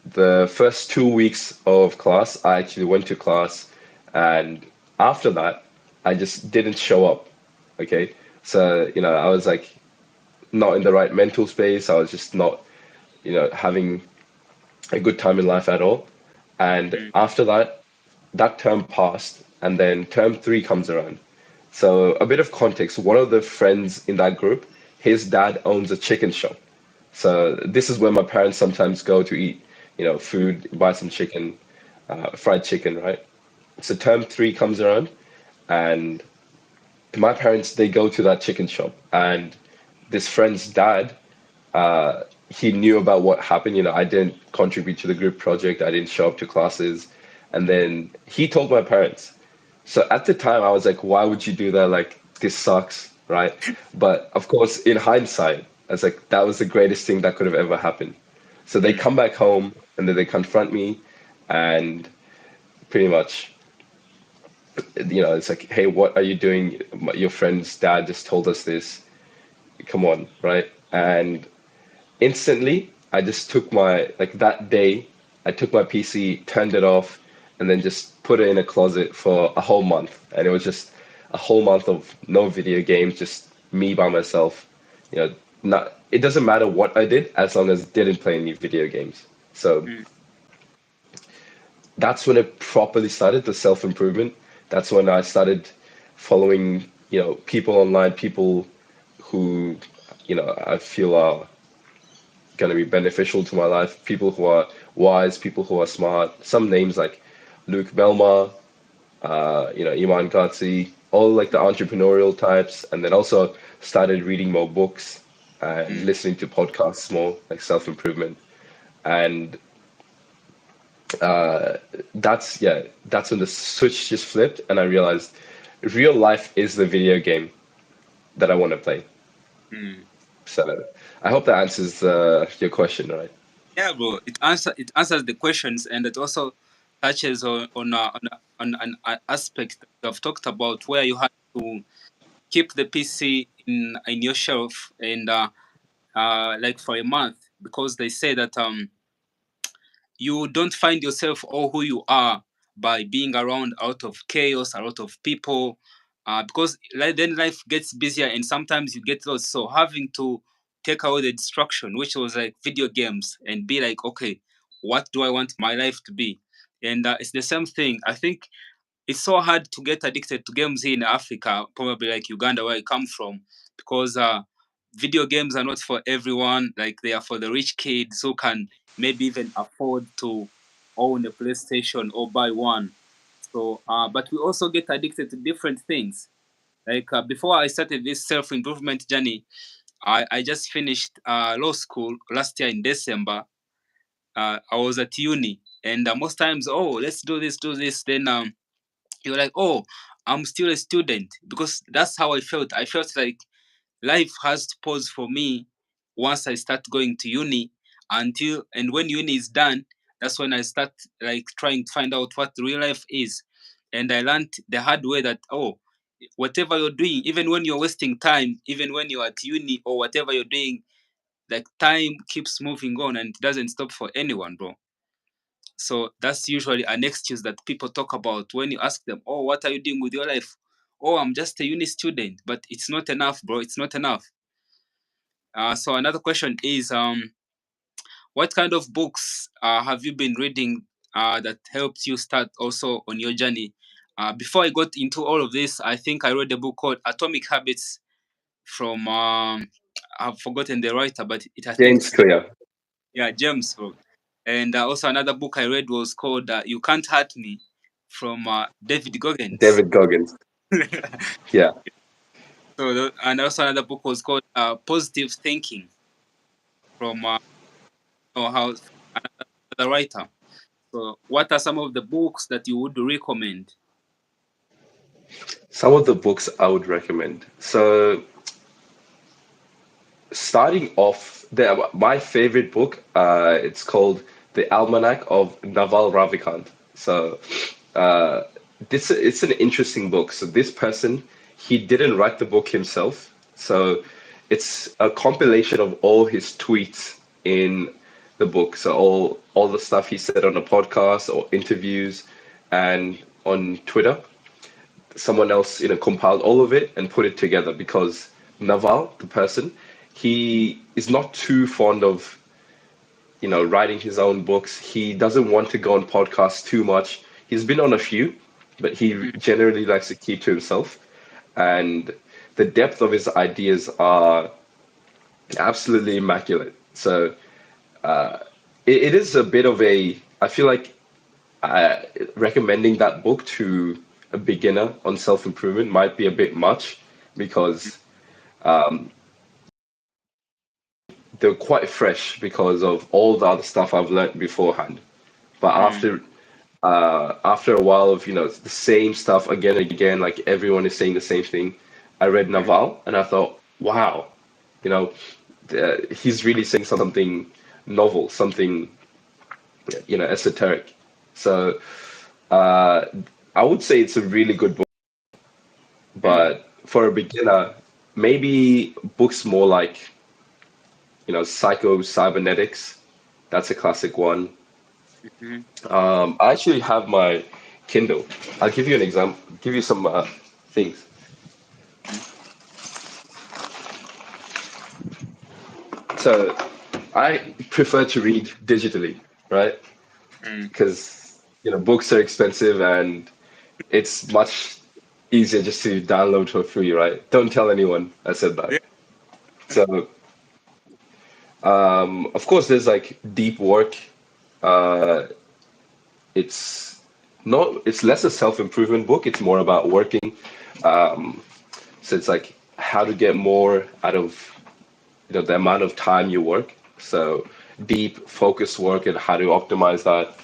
The first 2 weeks of class, I actually went to class, and after that, I just didn't show up. Okay, so I was like not in the right mental space. I was just not, having a good time in life at all. And mm, after that, that term passed, and then term 3 comes around. So a bit of context: one of the friends in that group, his dad owns a chicken shop. So this is where my parents sometimes go to eat, food, buy some chicken, fried chicken, right? So term 3 comes around, and my parents, they go to that chicken shop, and this friend's dad, he knew about what happened. I didn't contribute to the group project. I didn't show up to classes, and then he told my parents. So at the time, I was like, why would you do that? Like, this sucks, right? But of course, in hindsight, I was like, that was the greatest thing that could have ever happened. So they mm, come back home, and then they confront me, and pretty much, it's like, hey, what are you doing? Your friend's dad just told us this. Come on, right? And instantly, I just took like that day, I took my PC, turned it off, and then just put it in a closet for a whole month. And it was just a whole month of no video games, just me by myself. You know, it doesn't matter what I did as long as I didn't play any video games. So mm, that's when it properly started, the self-improvement. That's when I started following, people online, people who, I feel are going to be beneficial to my life. People who are wise, people who are smart. Some names like Luke Belmar, Iman Ghatzi, all like the entrepreneurial types. And then also started reading more books and mm, listening to podcasts more, like self-improvement. And uh, that's when the switch just flipped, and I realized real life is the video game that I want to play. mm. So I hope that answers your question, right? Yeah, bro. It answers the questions, and it also touches on an aspect that I've talked about where you had to keep the PC in your shelf and like for a month because they say that you don't find yourself or who you are by being around a lot of chaos, a lot of people, because then life gets busier and sometimes you get lost. So having to take away the distraction, which was like video games, and be like, okay, what do I want my life to be? And it's the same thing. I think it's so hard to get addicted to games here in Africa, probably like Uganda, where I come from, because video games are not for everyone. Like they are for the rich kids who can maybe even afford to own a PlayStation or buy one. So, but we also get addicted to different things. Like before I started this self improvement journey, I just finished law school last year in December. I was at uni, and most times, oh, let's do this, do this. Then you're like, oh, I'm still a student because that's how I felt. I felt like life has to pause for me once I start going to uni until and when uni is done, that's when I start like trying to find out what real life is. And I learned the hard way that oh, whatever you're doing, even when you're wasting time, even when you're at uni or whatever you're doing, like time keeps moving on and it doesn't stop for anyone, bro. So that's usually an excuse that people talk about when you ask them, "Oh, what are you doing with your life?" "Oh, I'm just a uni student." But it's not enough, bro. It's not enough. So another question is, what kind of books have you been reading that helped you start also on your journey? Before I got into all of this, I think I read a book called Atomic Habits from I've forgotten the writer, but I think James it's Clear, yeah, James Bond. And also another book I read was called "You Can't Hurt Me" from David Goggins. David Goggins. Yeah, And also another book was called "Positive Thinking" from oh, how another as a writer. So, what are some of the books that you would recommend? Some of the books I would recommend. So starting off, my favorite book, it's called The Almanac of Naval Ravikant. So uh, this it's an interesting book. So this person, he didn't write the book himself. So it's a compilation of all his tweets in the book. So all the stuff he said on a podcast or interviews and on Twitter. Someone else, compiled all of it and put it together because Naval, the person, he is not too fond of, writing his own books. He doesn't want to go on podcasts too much. He's been on a few, but he Mm, generally likes to keep to himself. And the depth of his ideas are absolutely immaculate. So it is a bit of I feel like uh, recommending that book to a beginner on self-improvement might be a bit much because they're quite fresh because of all the other stuff I've learned beforehand. But mm, after a while of the same stuff again and again, like everyone is saying the same thing, I read mm, Naval and I thought, wow, you know, he's really saying something novel, something esoteric. So uh, I would say it's a really good book, mm, but for a beginner, maybe books more like Psycho Cybernetics. That's a classic one. mm, I actually have my Kindle. I'll give you an example, give you some things. mm, So I prefer to read digitally, right? mm. Because books are expensive and it's much easier just to download for free, right? Don't tell anyone I said that. Yeah. So of course, there's like deep work. Uh, it's not. It's less a self-improvement book. It's more about working. Um, so it's like how to get more out of the amount of time you work. So deep, focused work and how to optimize that.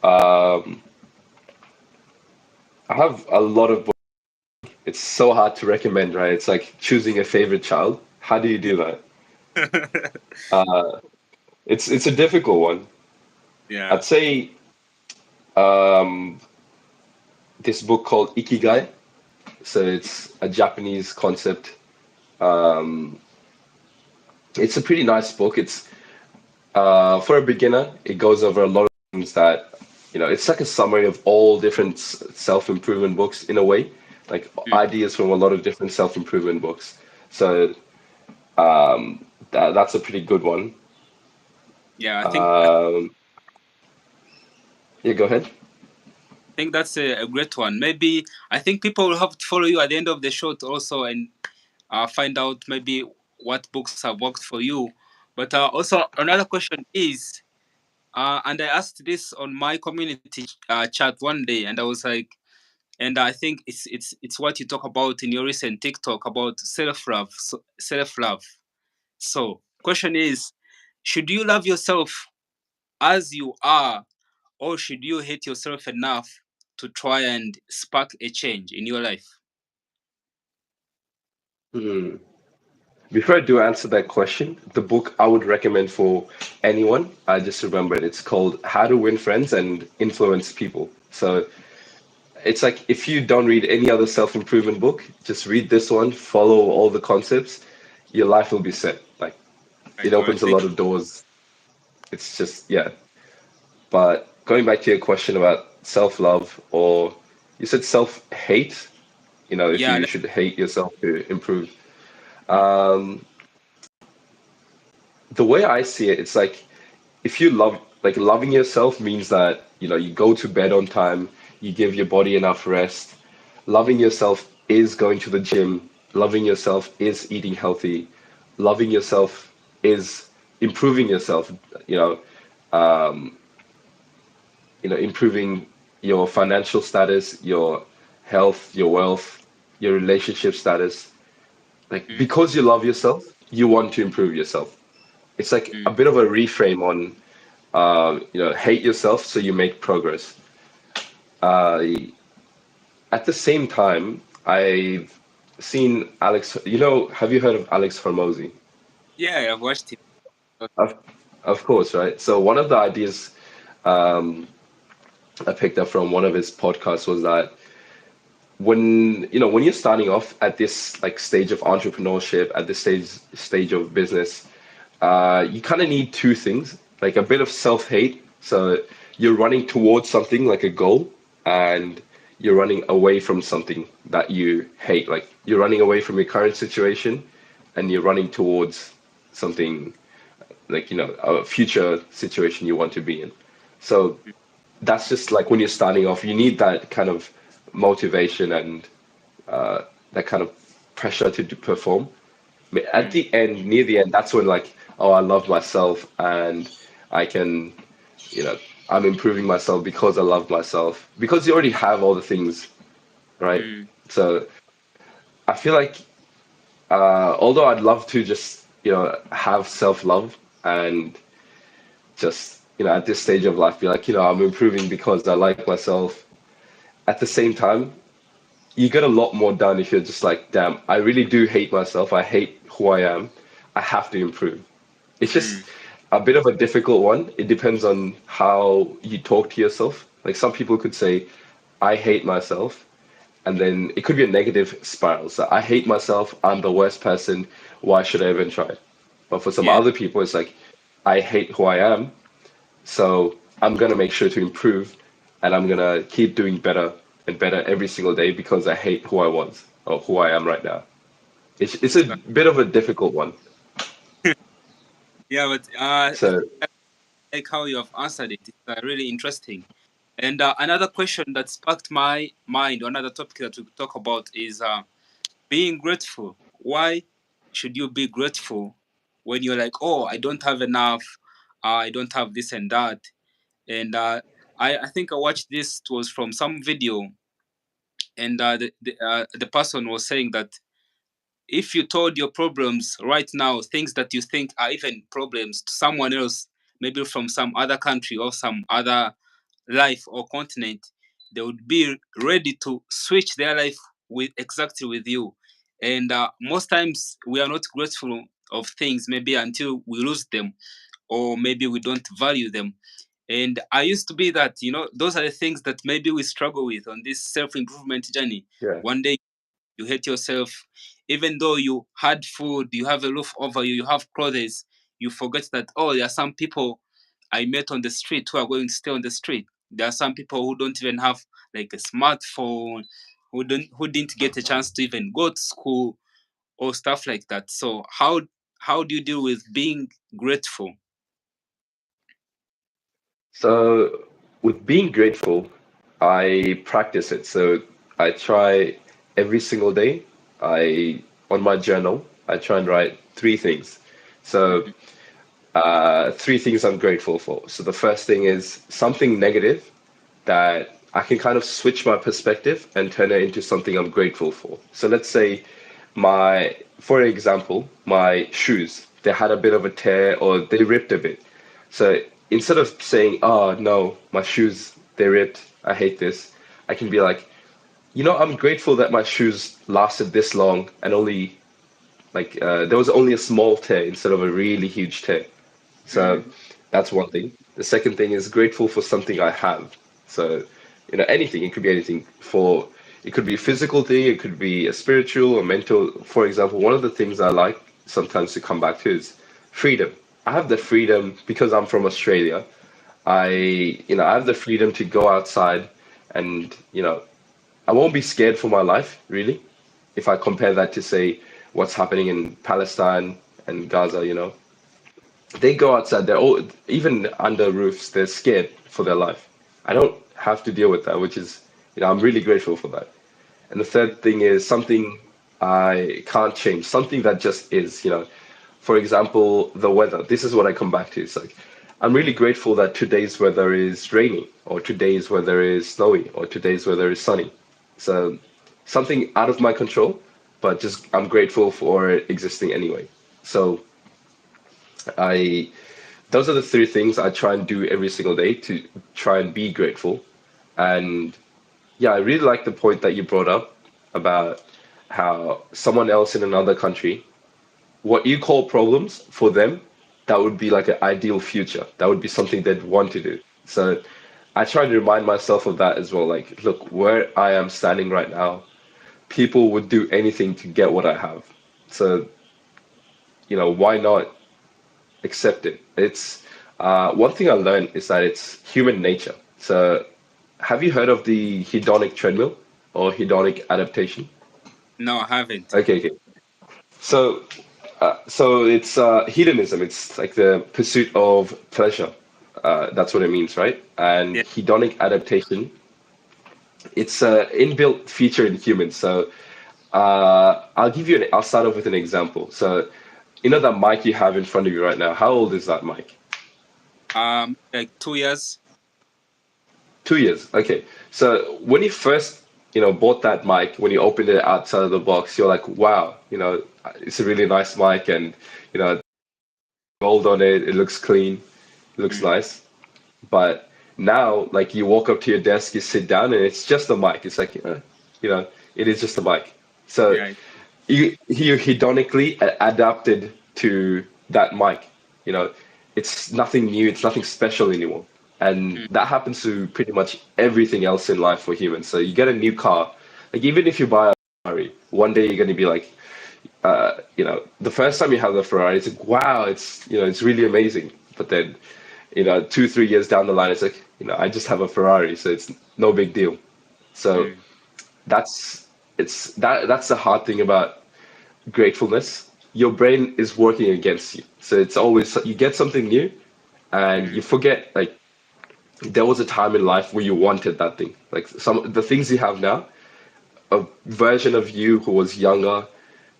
Um, I have a lot of books. It's so hard to recommend, right? It's like choosing a favorite child. How do you do that? It's a difficult one. Yeah. I'd say um, this book called Ikigai. So it's a Japanese concept. Um, it's a pretty nice book. It's for a beginner. It goes over a lot of things that It's like a summary of all different self-improvement books in a way, like Mm. ideas from a lot of different self-improvement books. So that's a pretty good one. Yeah, Um, yeah, go ahead. I think that's a great one. Maybe I think people will have to follow you at the end of the show to also and find out maybe what books have worked for you. But also another question is, and I asked this on my community chat one day, and I was like, and I think it's what you talk about in your recent TikTok about self love. So, self love. So, question is, should you love yourself as you are, or should you hate yourself enough to try and spark a change in your life? Hmm. Before I do answer that question, the book I would recommend for anyone, I just remembered it's called How to Win Friends and Influence People. So it's like if you don't read any other self-improvement book, just read this one, follow all the concepts, your life will be set. Like Right. it All right. opens a Thank lot of doors. It's just, yeah. But going back to your question about self-love, or you said self-hate, if yeah. you should hate yourself to improve. Mm, Um, the way I see it, it's like if you loving yourself means that you go to bed on time, you give your body enough rest. Loving yourself is going to the gym. Loving yourself is eating healthy. Loving yourself is improving yourself. You know, improving your financial status, your health, your wealth, your relationship status. Like mm, because you love yourself, you want to improve yourself. It's like a mm, bit of a reframe on. hate yourself so you make progress. Uh, at the same time, I've seen Alex. Have you heard of Alex Hormozy? Yeah, I've watched it. Of, of course, right? So one of the ideas um, I picked up from one of his podcasts was that when you're starting off at this like stage of entrepreneurship, at this stage of business, you kind of need two things, like a bit of self-hate. So you're running towards something like a goal, and you're running away from something that you hate. Like you're running away from your current situation, and you're running towards something like a future situation you want to be in. So that's just like when you're starting off, you need that kind of motivation and that kind of pressure to perform. At Mm, the end, near the end, that's when like, oh, I love myself and I can, you know, I'm improving myself because I love myself. Because you already have all the things, right? mm, So I feel like, although I'd love to just, have self-love and just, at this stage of life, be like, I'm improving because I like myself. At the same time, you get a lot more done if you're just like, damn, I really do hate myself. I hate who I am. I have to improve. It's mm, just a bit of a difficult one. It depends on how you talk to yourself. Like some people could say, I hate myself. And then it could be a negative spiral. So I hate myself. I'm the worst person. Why should I even try? But for some yeah, other people, it's like, I hate who I am. So I'm gonna make sure to improve, and I'm gonna keep doing better and better every single day because I hate who I was or who I am right now. It's a exactly. bit of a difficult one. Yeah, but I So like how you have answered it. It's really interesting. And another question that sparked my mind, another topic that we could talk about is being grateful. Why should you be grateful when you're like, oh, I don't have enough, I don't have this and that? And I think I watched this. It was from some video, and the person was saying that if you told your problems right now, things that you think are even problems to someone else, maybe from some other country or some other life or continent, they would be ready to switch their life with exactly with you. And most times we are not grateful of things maybe until we lose them, or maybe we don't value them. And I used to be that, those are the things that maybe we struggle with on this self improvement journey. yeah. One day you hate yourself, even though you had food, you have a roof over you, you have clothes, you forget that, oh, there are some people I met on the street who are going to stay on the street. There are some people who don't even have like a smartphone, who didn't get a chance to even go to school or stuff like that. So how do you deal with being grateful? So with being grateful, I practice it. So I try every single day. I on my journal, I try and write three things. So Mm, three things I'm grateful for. So the first thing is something negative that I can kind of switch my perspective and turn it into something I'm grateful for. So let's say for example, my shoes, they had a bit of a tear or they ripped a bit. So instead of saying, oh no, my shoes, they ripped, I hate this, I can be like, I'm grateful that my shoes lasted this long and only there was only a small tear instead of a really huge tear. So mm, that's one thing. The second thing is grateful for something I have. So, anything. It could be anything. It could be a physical thing. It could be a spiritual or mental. For example, one of the things I like sometimes to come back to is freedom. I have the freedom because I'm from Australia. I have the freedom to go outside and, I won't be scared for my life, really, if I compare that to, say, what's happening in Palestine and Gaza. They go outside, they're all, even under roofs, they're scared for their life. I don't have to deal with that, which is, I'm really grateful for that. And the mm, third thing is something I can't change, something that just is. For example, the weather. This is what I come back to. It's like, I'm really grateful that today's weather is rainy, or today's weather is snowy, or today's weather is sunny. So something out of my control, but I'm grateful for it existing anyway. So I Those are the three things I try and do every single day to try and be grateful. And yeah, I really like the point that you brought up about how someone else in another country, what you call problems for them, that would be like an ideal future. That would be something they'd want to do. So I try to remind myself of that as well. Like, look, where I am standing right now, people would do anything to get what I have. So, why not accept it? It's one thing I learned is that it's human nature. So, have you heard of the hedonic treadmill or hedonic adaptation? No, I haven't. Okay, okay. So, so it's hedonism. It's like the pursuit of pleasure. That's what it means, right? And Yeah. hedonic adaptation, it's an inbuilt feature in humans. So, I'll start off with an example. So, that mic you have in front of you right now. How old is that mic? Like 2 years. 2 years. Okay. So when you first, bought that mic, when you opened it outside of the box, you're like, wow, it's a really nice mic, and gold on it. It looks clean. It looks Mm. nice. But now, like, you walk up to your desk, you sit down, and it's just a mic. It's like, you know, it is just a mic. So Yeah. you hedonically adapted to that mic. You know, it's nothing new, it's nothing special anymore. And Mm. that happens to pretty much everything else in life for humans. So you get a new car, like even if you buy a Ferrari, one day you're going to be like, the first time you have the Ferrari, it's like, wow, it's really amazing. But then, 2, 3 years down the line, it's like, I just have a Ferrari, so it's no big deal. So Mm. that's that's the hard thing about gratefulness. Your brain is working against you. So it's always you get something new and Mm. you forget like there was a time in life where you wanted that thing. Like some the things you have now, a version of you who was younger,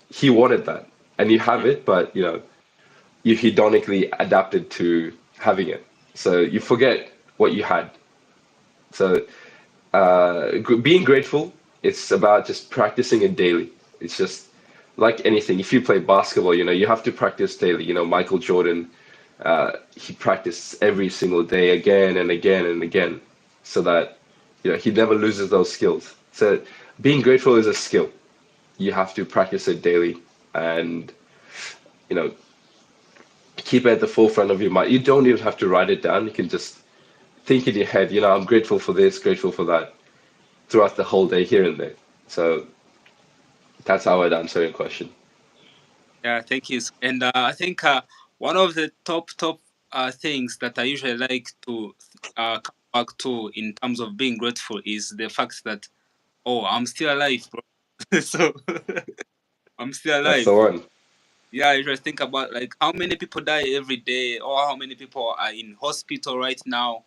he wanted that. And you have Mm. it, but you hedonically adapted to having it. So you forget what you had. So being grateful, it's about just practicing it daily. It's just like anything. If you play basketball, you have to practice daily. Michael Jordan, he practiced every single day again and again and again so that, he never loses those skills. So being grateful is a skill. You have to practice it daily and, you know, keep it at the forefront of your mind. You don't even have to write it down. You can just think in your head, I'm grateful for this, grateful for that throughout the whole day here and there. So that's how I'd answer your question. Yeah, thank you. And I think one of the top things that I usually like to come back to in terms of being grateful is the fact that, oh, I'm still alive, bro. So I'm still That's alive. the one. Yeah, I just think about like how many people die every day, or how many people are in hospital right now,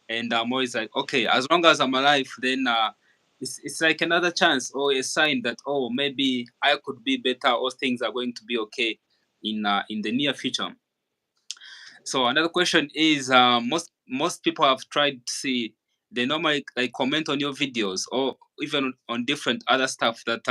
and I'm always like, okay, as long as I'm alive, then it's like another chance or a sign that, oh, maybe I could be better or things are going to be okay in the near future. So another question is, most people have tried to see, they normally like comment on your videos or even on different other stuff that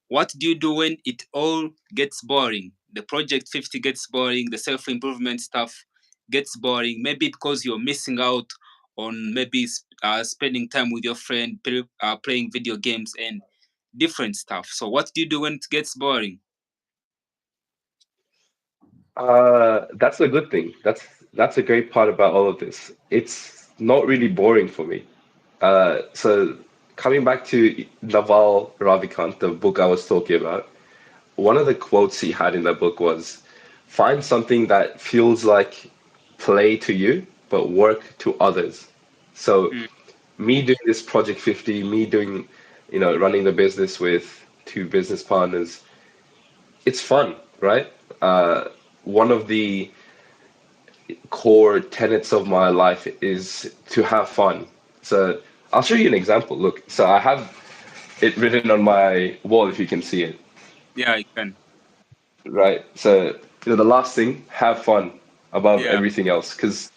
what do you do when it all gets boring? The project 50 gets boring, the self improvement stuff gets boring. Maybe because you're missing out on maybe spending time with your friend, playing video games, and different stuff. So, what do you do when it gets boring? That's a good thing. That's a great part about all of this. It's not really boring for me. So coming back to Naval Ravikant, the book I was talking about, one of the quotes he had in that book was, "Find something that feels like play to you, but work to others." So Mm. me doing this Project 50, me doing, running the business with two business partners, it's fun, right? One of the core tenets of my life is to have fun. So I'll show you an example. Look, so I have it written on my wall if you can see it, Yeah, I can. right? So, the last thing, have fun above Yeah, everything else. Because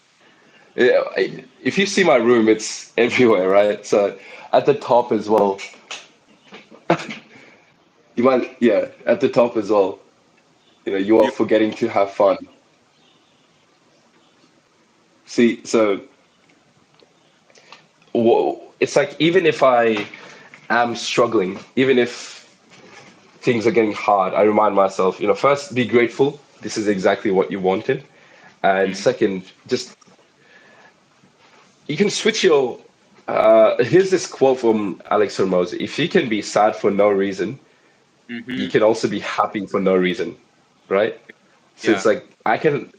if you see my room, it's everywhere, right? So at the top as well, yeah, at the top as well, you are you, forgetting to have fun. See, so it's like even if I am struggling, even if things are getting hard, I remind myself, first, be grateful. This is exactly what you wanted. And Mm, second, just you can switch your. Here's this quote from Alex Hormozy: "If you can be sad for no reason, you mm-hmm. can also be happy for no reason." Right? So it's Yeah. like I can,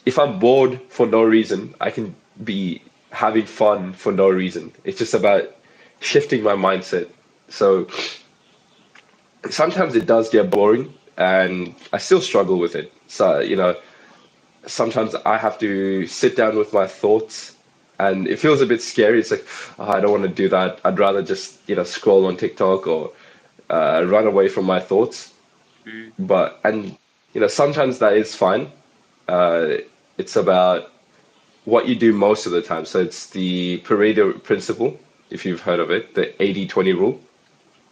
if I'm bored for no reason, I can be having fun for no reason. It's just about shifting my mindset. So sometimes it does get boring, and I still struggle with it. So, sometimes I have to sit down with my thoughts, and it feels a bit scary. It's like, oh, I don't want to do that. I'd rather just, scroll on TikTok or run away from my thoughts. Mm, And sometimes that is fine. Uh, it's about what you do most of the time. So it's the Pareto principle, if you've heard of it, the 80-20 rule.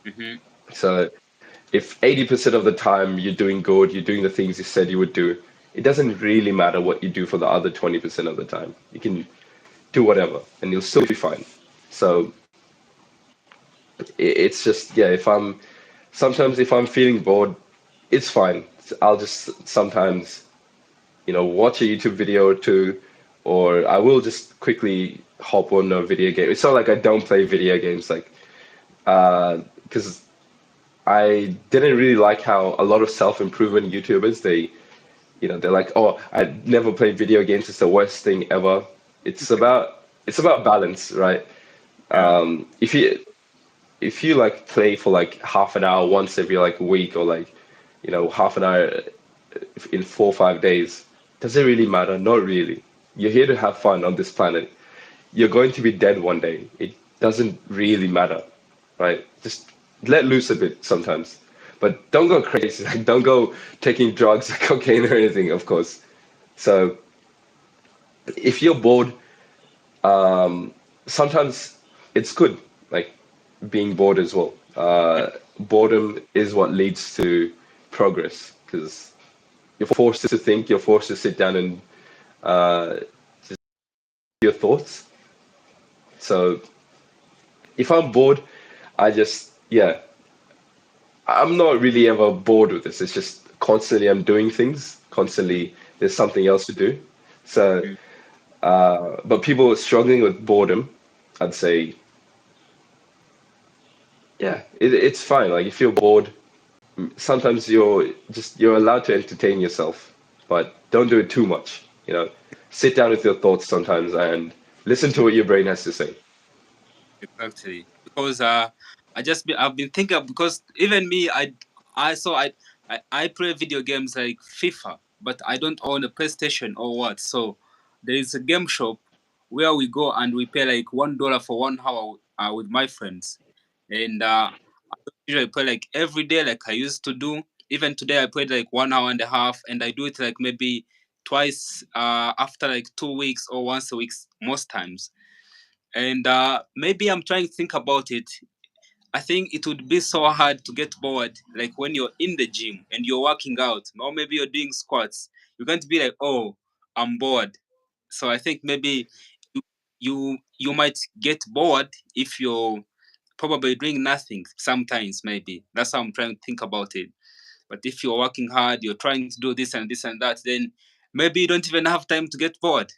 mm-hmm. So if 80% of the time you're doing good, you're doing the things you said you would do, it doesn't really matter what you do for the other 20% of the time. You can do whatever and you'll still be fine. So it's just, yeah, sometimes if I'm feeling bored, it's fine. I'll just sometimes, watch a YouTube video or two, or I will just quickly hop on a video game. It's not like I don't play video games, like, because I didn't really like how a lot of self-improvement YouTubers, they're like, oh, I never played video games. It's the worst thing ever. It's about balance, right? Yeah. If you like play for like half an hour once every like week, or like, half an hour in 4 or 5 days, does it really matter? Not really. You're here to have fun on this planet. You're going to be dead one day. It doesn't really matter, right? Just let loose a bit sometimes. But don't go crazy. Like, don't go taking drugs, cocaine, or anything, of course. So if you're bored, sometimes it's good, like being bored as well. Boredom is what leads to progress because you're forced to think, you're forced to sit down and uh, your thoughts. So if I'm bored, yeah, I'm not really ever bored with this. It's just constantly I'm doing things, constantly there's something else to do. So, Mm, but people struggling with boredom, I'd say, yeah, it's fine. Like if you're bored, sometimes you're allowed to entertain yourself, but don't do it too much. Sit down with your thoughts sometimes and listen to what your brain has to say. exactly. Because I've been thinking because even me I so I play video games like FIFA, but I don't own a PlayStation or what. So there is a game shop where we go and we pay like $1 for 1 hour with my friends, and I don't usually play like every day like I used to do. Even today I played like 1 hour and a half, and I do it like maybe twice after like 2 weeks or once a week most times. And maybe I'm trying to think about it. I think it would be so hard to get bored, like when you're in the gym and you're working out, or maybe you're doing squats. You're going to be like, "Oh, I'm bored." So I think maybe you might get bored if you're probably doing nothing. Sometimes maybe that's how I'm trying to think about it. But if you're working hard, you're trying to do this and this and that, then maybe you don't even have time to get bored.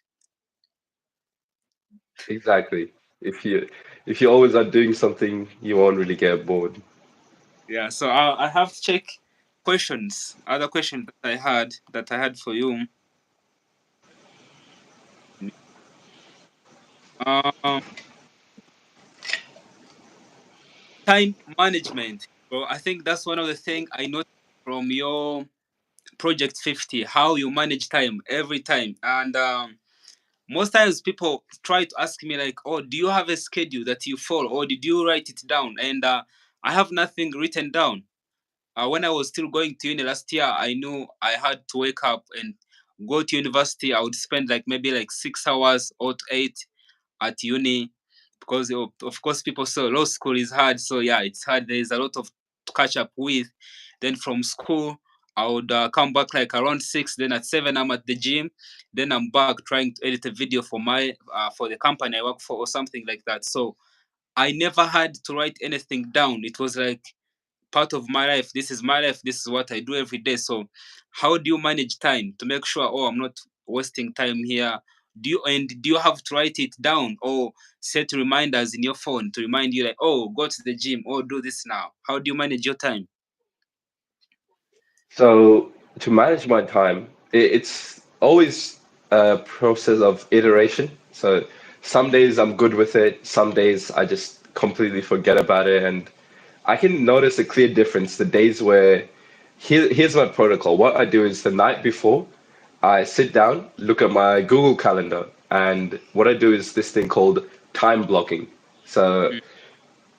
Exactly. If you always are doing something, you won't really get bored. Yeah, so I have to check questions. Other questions that I had for you. Um, time management. Well, I think that's one of the things I noticed from your project 50. How you manage time every time, and most times people try to ask me like, "Oh, do you have a schedule that you follow, or did you write it down?" And I have nothing written down. When I was still going to uni last year, I knew I had to wake up and go to university. I would spend like maybe like 6 hours or to eight at uni because of course people say law school is hard. So yeah, it's hard. There is a lot of to catch up with. Then from school, I would come back like around 6. Then at 7, I'm at the gym. Then I'm back trying to edit a video for my for the company I work for or something like that. So I never had to write anything down. It was like part of my life. This is my life. This is what I do every day. So how do you manage time to make sure, oh, I'm not wasting time here? Do you have to write it down or set reminders in your phone to remind you like, oh, go to the gym or do this now? How do you manage your time? So to manage my time, it's always a process of iteration. So some days I'm good with it, some days I just completely forget about it, and I can notice a clear difference the days where here's my protocol. What I do is the night before, I sit down, look at my Google Calendar, and what I do is this thing called time blocking. So Mm,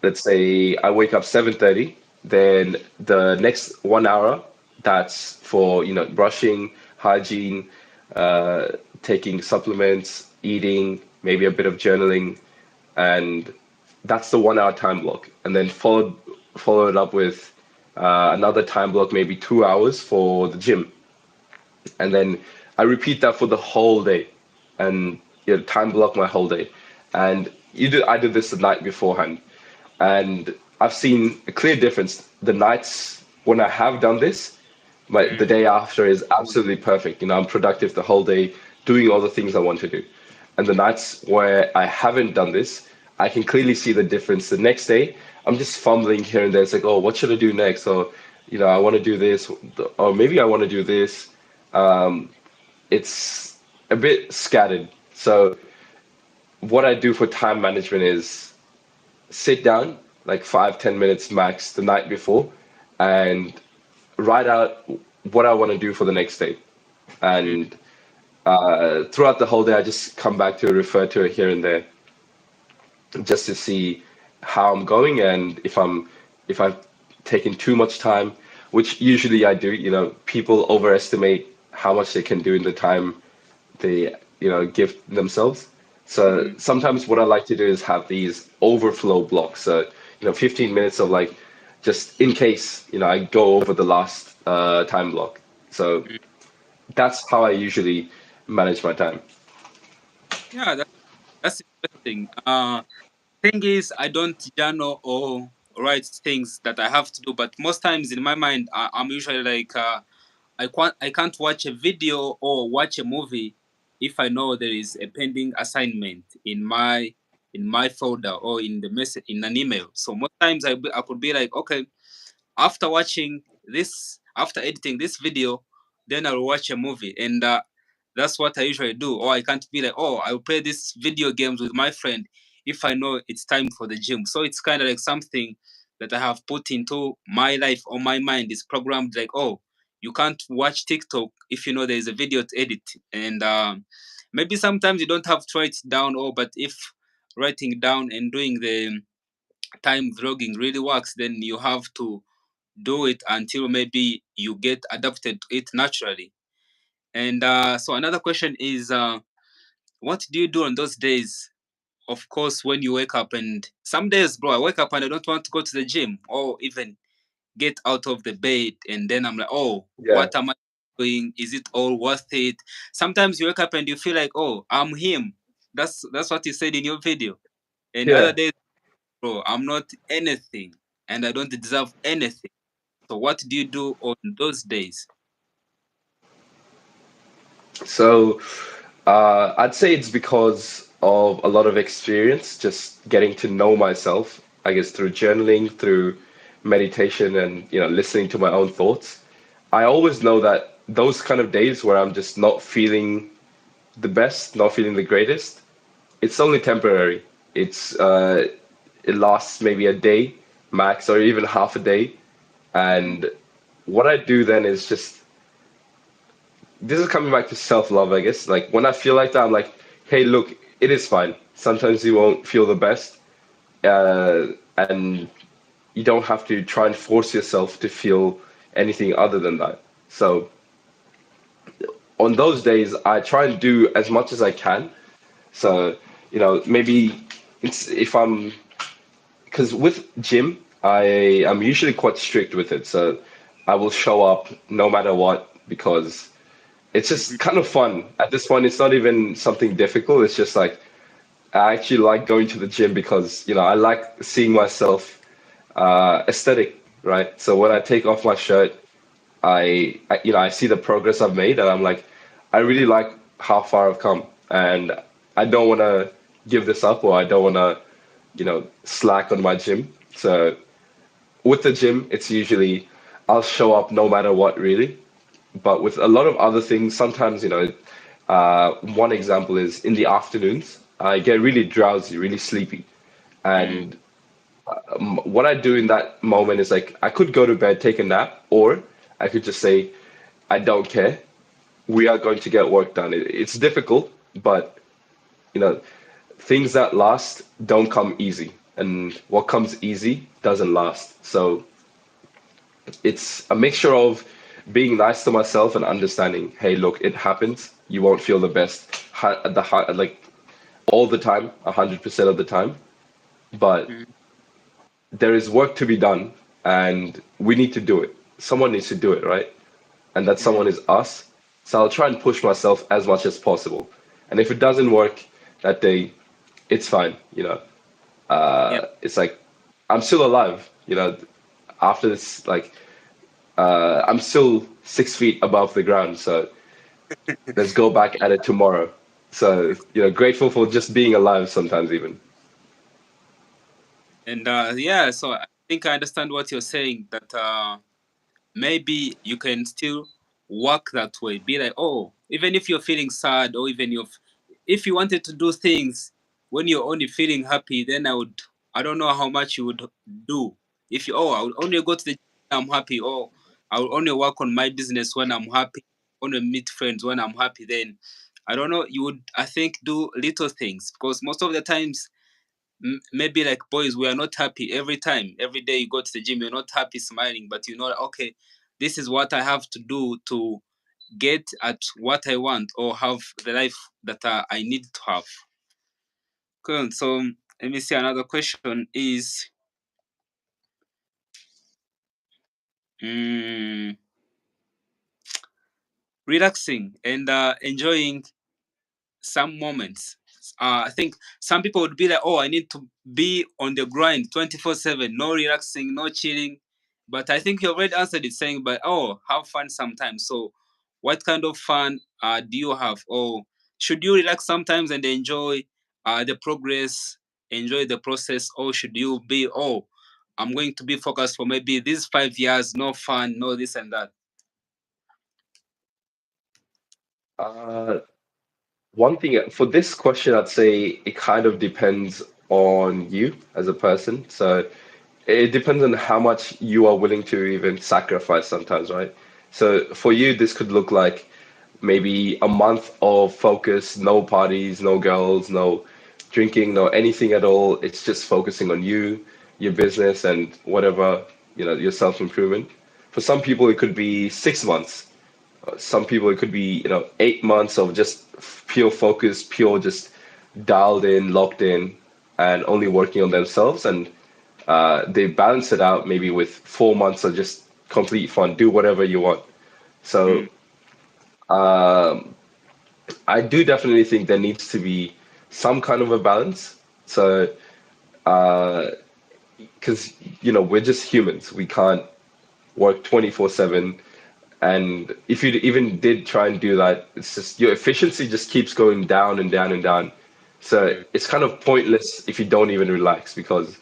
let's say I wake up 7:30, then the next 1 hour that's for brushing, hygiene, uh, taking supplements, eating, maybe a bit of journaling, and that's the 1 hour time block. And then follow it up with another time block, maybe 2 hours for the gym, and then I repeat that for the whole day, and time block my whole day. And I did this the night beforehand, and I've seen a clear difference. The nights when I have done this, the mm, day after is absolutely perfect. I'm productive the whole day, doing all the things I want to do. And the nights where I haven't done this, I can clearly see the difference. The next day, I'm just fumbling here and there. It's like, oh, what should I do next? Or, I want to do this, or maybe I want to do this. It's a bit scattered. So what I do for time management is sit down like 5-10 minutes max the night before and write out what I want to do for the next day. mm. And throughout the whole day, I just come back to it, refer to it here and there, just to see how I'm going and if I've taken too much time, which usually I do. People overestimate how much they can do in the time they give themselves. So Mm. sometimes what I like to do is have these overflow blocks. So 15 minutes of like just in case I go over the last time block. So Mm. that's how I usually manage my time. Yeah, that's interesting. Thing is, I don't journal or write things that I have to do, but most times in my mind, I'm usually like, I can't watch a video or watch a movie if I know there is a pending assignment in my folder or in the message in an email. So most times I could be like, okay, after editing this video, then I'll watch a movie, and that's what I usually do. Or I can't be like, oh, I'll play this video games with my friend if I know it's time for the gym. So it's kind of like something that I have put into my life or my mind is programmed like, oh, you can't watch TikTok if you know there is a video to edit. And maybe sometimes you don't have to write it down, or but if writing down and doing the time vlogging really works, then you have to do it until maybe you get adapted to it naturally. And so another question is, what do you do on those days? Of course, when you wake up, and some days, bro, I wake up and I don't want to go to the gym or even get out of the bed, and then I'm like, oh, Yeah, what am I doing? Is it all worth it? Sometimes you wake up and you feel like, oh, I'm him. That's what you said in your video. And other yeah. days, bro, I'm not anything, and I don't deserve anything. So what do you do on those days? So I'd say it's because of a lot of experience, just getting to know myself, I guess, through journaling, through meditation, and listening to my own thoughts. I always know that those kind of days where I'm just not feeling the best, not feeling the greatest, it's only temporary. It lasts maybe a day max, or even half a day. Mm, And what I do then is just this is coming back to self-love, I guess. Like when I feel like that, I'm like, hey, look, it is fine. Sometimes you won't feel the best, and you don't have to try and force yourself to feel anything other than that. So on those days, I try and do as much as I can. So maybe it's if I'm because with gym, I am usually quite strict with it. So I will show up no matter what because it's Mhm. just kind of fun. At this point, it's not even something difficult. It's just like I actually like going to the gym because, I like seeing myself aesthetic, right? So when I take off my shirt, I see the progress I've made, and I'm like, I really like how far I've come, and I don't want to give this up, or I don't want to, slack on my gym. So with the gym, it's usually I'll show up no matter what, really. But with a lot of other things, sometimes, one example is in the afternoons, I get really drowsy, really sleepy. Mm. And what I do in that moment is like, I could go to bed, take a nap, or I could just say, I don't care. We are going to get work done. It's difficult, but, you know, things that last don't come easy. And what comes easy doesn't last. So it's a mixture of being nice to myself and understanding, hey, look, it happens. You won't feel the best like all the time, 100% of the time, but Mm. there is work to be done, and we need to do it. Someone needs to do it, right? And that Mm. someone is us. So I'll try and push myself as much as possible. And if it doesn't work that day, it's fine. Yeah. It's like I'm still alive. After this, like I'm still 6 feet above the ground. So let's go back at it tomorrow. So, grateful for just being alive sometimes even. And yeah, so I think I understand what you're saying. That maybe you can still work that way. Be like, oh, even if you're feeling sad, or even if you wanted to do things when you're only feeling happy, then I don't know how much you would do. If you, oh, I would only go to the gym when I'm happy, or I will only work on my business when I'm happy, only meet friends when I'm happy, then I don't know, you would, I think, do little things, because most of the times, maybe like boys, we are not happy every time. Every day you go to the gym, you're not happy smiling, but you know, okay, this is what I have to do to get at what I want, or have the life that I need to have. Cool. So let me see. Another question is, mm, relaxing and enjoying some moments. I think some people would be like, "Oh, I need to be on the grind 24/7, no relaxing, no chilling." But I think you already answered it, saying, "But oh, have fun sometimes." So, what kind of fun do you have? Or should you relax sometimes and enjoy the progress, enjoy the process, or should you be, "Oh, I'm going to be focused for maybe these 5 years, no fun, no this and that." Uh, One thing for this question, I'd say it kind of depends on you as a person. So it depends on how much you are willing to even sacrifice sometimes, right? So for you, this could look like maybe a month of focus, no parties, no girls, no drinking, no anything at all. It's just focusing on you, your business, and whatever, your self-improvement. For some people, it could be 6 months. Some people, it could be, 8 months of just pure focus, pure just dialed in, locked in, and only working on themselves. And they balance it out maybe with 4 months of just complete fun, do whatever you want. So Mm, I do definitely think there needs to be some kind of a balance. So, because, we're just humans. We can't work 24/7. And if you even did try and do that, it's just your efficiency just keeps going down and down and down. So mm, it's kind of pointless if you don't even relax, because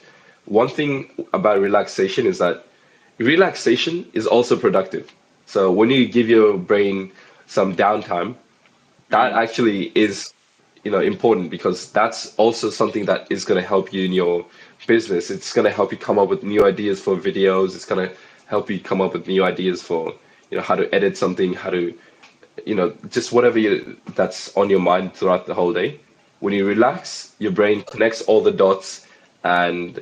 one thing about relaxation is that relaxation is also productive. So when you give your brain some downtime, that mm, actually is, important, because that's also something that is going to help you in your business. It's going to help you come up with new ideas for videos. It's going to help you come up with new ideas for, how to edit something, how to, just whatever that's on your mind throughout the whole day. When you relax, your brain connects all the dots, and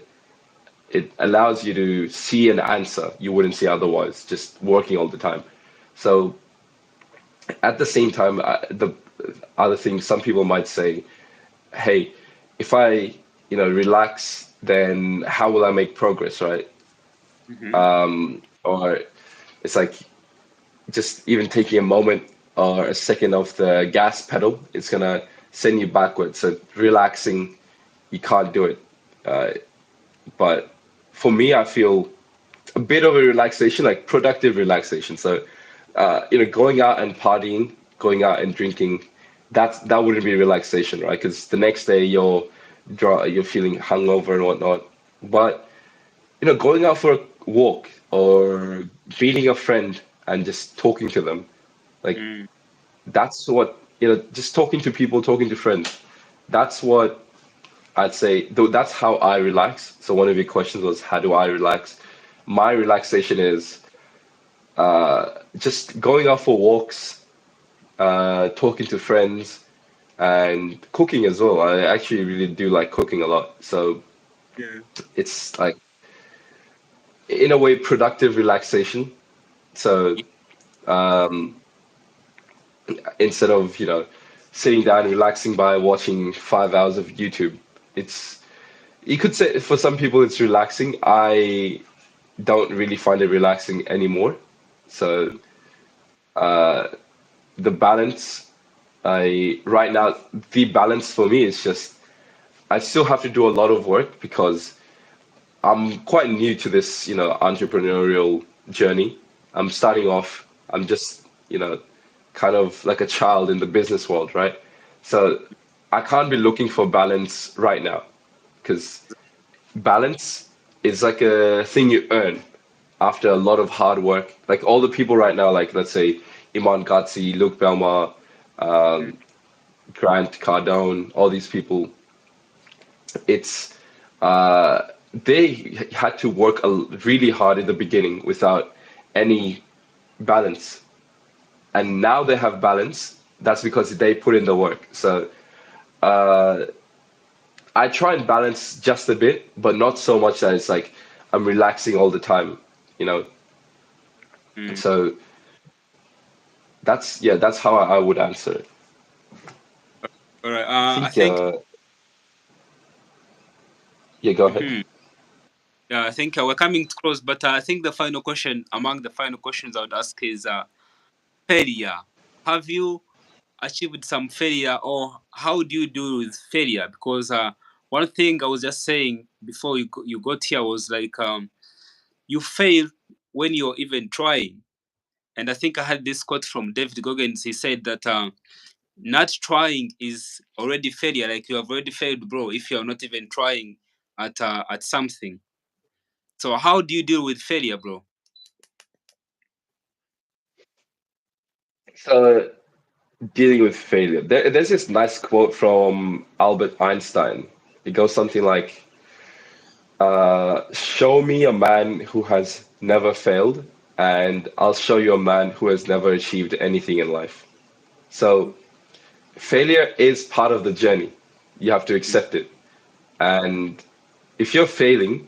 it allows you to see an answer you wouldn't see otherwise, just working all the time. So at the same time, the other thing some people might say, hey, if I, relax, then how will I make progress, right? mhm, Or It's like just even taking a moment or a second off the gas pedal, it's gonna send you backwards. So relaxing, you can't do it. Uh, but for me, I feel a bit of a relaxation, like productive relaxation. So, going out and partying, going out and drinking, that wouldn't be relaxation, right? Because the next day you're feeling hungover and whatnot. But going out for a walk or meeting a friend and just talking to them, like mm, that's what just talking to people, talking to friends. That's what I'd say. Though that's how I relax. So one of your questions was, how do I relax? My relaxation is just going out for walks, talking to friends, and cooking as well. I actually really do like cooking a lot. So yeah, it's like, in a way, productive relaxation. So yeah, instead of, sitting down and relaxing by watching 5 hours of YouTube, it's, you could say for some people it's relaxing. I don't really find it relaxing anymore. So the balance, I right now the balance for me is just I still have to do a lot of work because I'm quite new to this, entrepreneurial journey. I'm starting off. I'm just, kind of like a child in the business world, right? So I can't be looking for balance right now because balance is like a thing you earn after a lot of hard work. Like all the people right now, like let's say Iman Ghatzi, Luke Belmar, mm, Grant Cardone, all these people, it's they had to work really hard in the beginning without any balance, and now they have balance. That's because they put in the work. So I try and balance just a bit, but not so much that it's like I'm relaxing all the time, you know. mm. So that's how I would answer it. All right. I I think think. yeah, go ahead. Mhm. Yeah, I think we're coming to close, but I think the final question, among the final questions I would ask, is failure. Have you achieved some failure, or how do you deal with failure? Because one thing I was just saying before you got here was like, you fail when you're even trying. And I think I had this quote from David Goggins. He said that not trying is already failure. Like you have already failed, bro, if you're not even trying at something. So how do you deal with failure, bro? So dealing with failure. There's this nice quote from Albert Einstein. It goes something like, "Show me a man who has never failed, and I'll show you a man who has never achieved anything in life." So failure is part of the journey. You have to Mm, accept it. And if you're failing,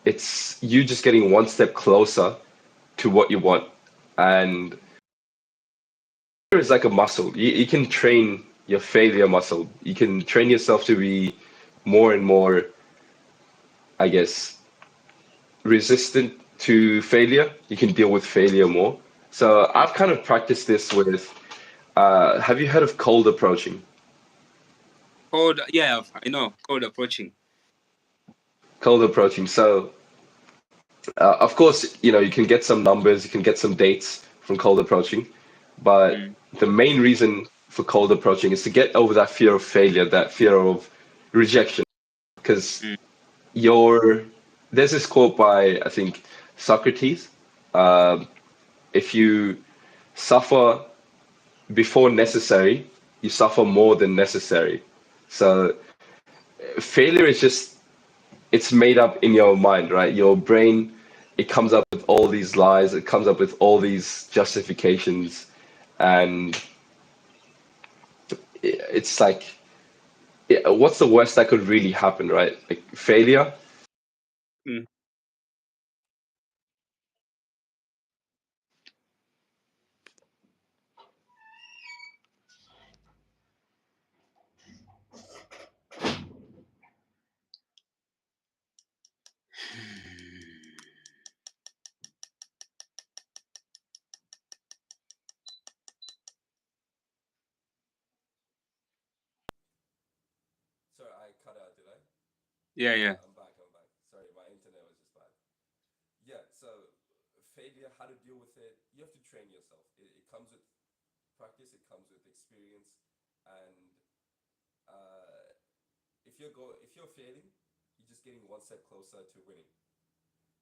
it's you just getting one step closer to what you want. And failure is like a muscle. You can train your failure muscle. You can train yourself to be more and more, I guess, resistant to failure. You can deal with failure more. So mm. I've kind of practiced this with, have you heard of cold approaching? Cold, yeah, I know. Cold approaching. Cold approaching. So, of course, you can get some numbers, you can get some dates from cold approaching, but Mm, the main reason for cold approaching is to get over that fear of failure, that fear of rejection. Because mm, your there's this quote by I think Socrates. If you suffer before necessary, you suffer more than necessary. So failure is just it's made up in your mind, right? Your brain, it comes up with all these lies, it comes up with all these justifications, and it's like, what's the worst that could really happen, right? Like failure. mm. Yeah, yeah. I'm back. I'm back. Sorry, my internet was just bad. Yeah. So failure, how to deal with it? You have to train yourself. It comes with practice. It comes with experience, and uh, if you're failing, you're just getting one step closer to winning.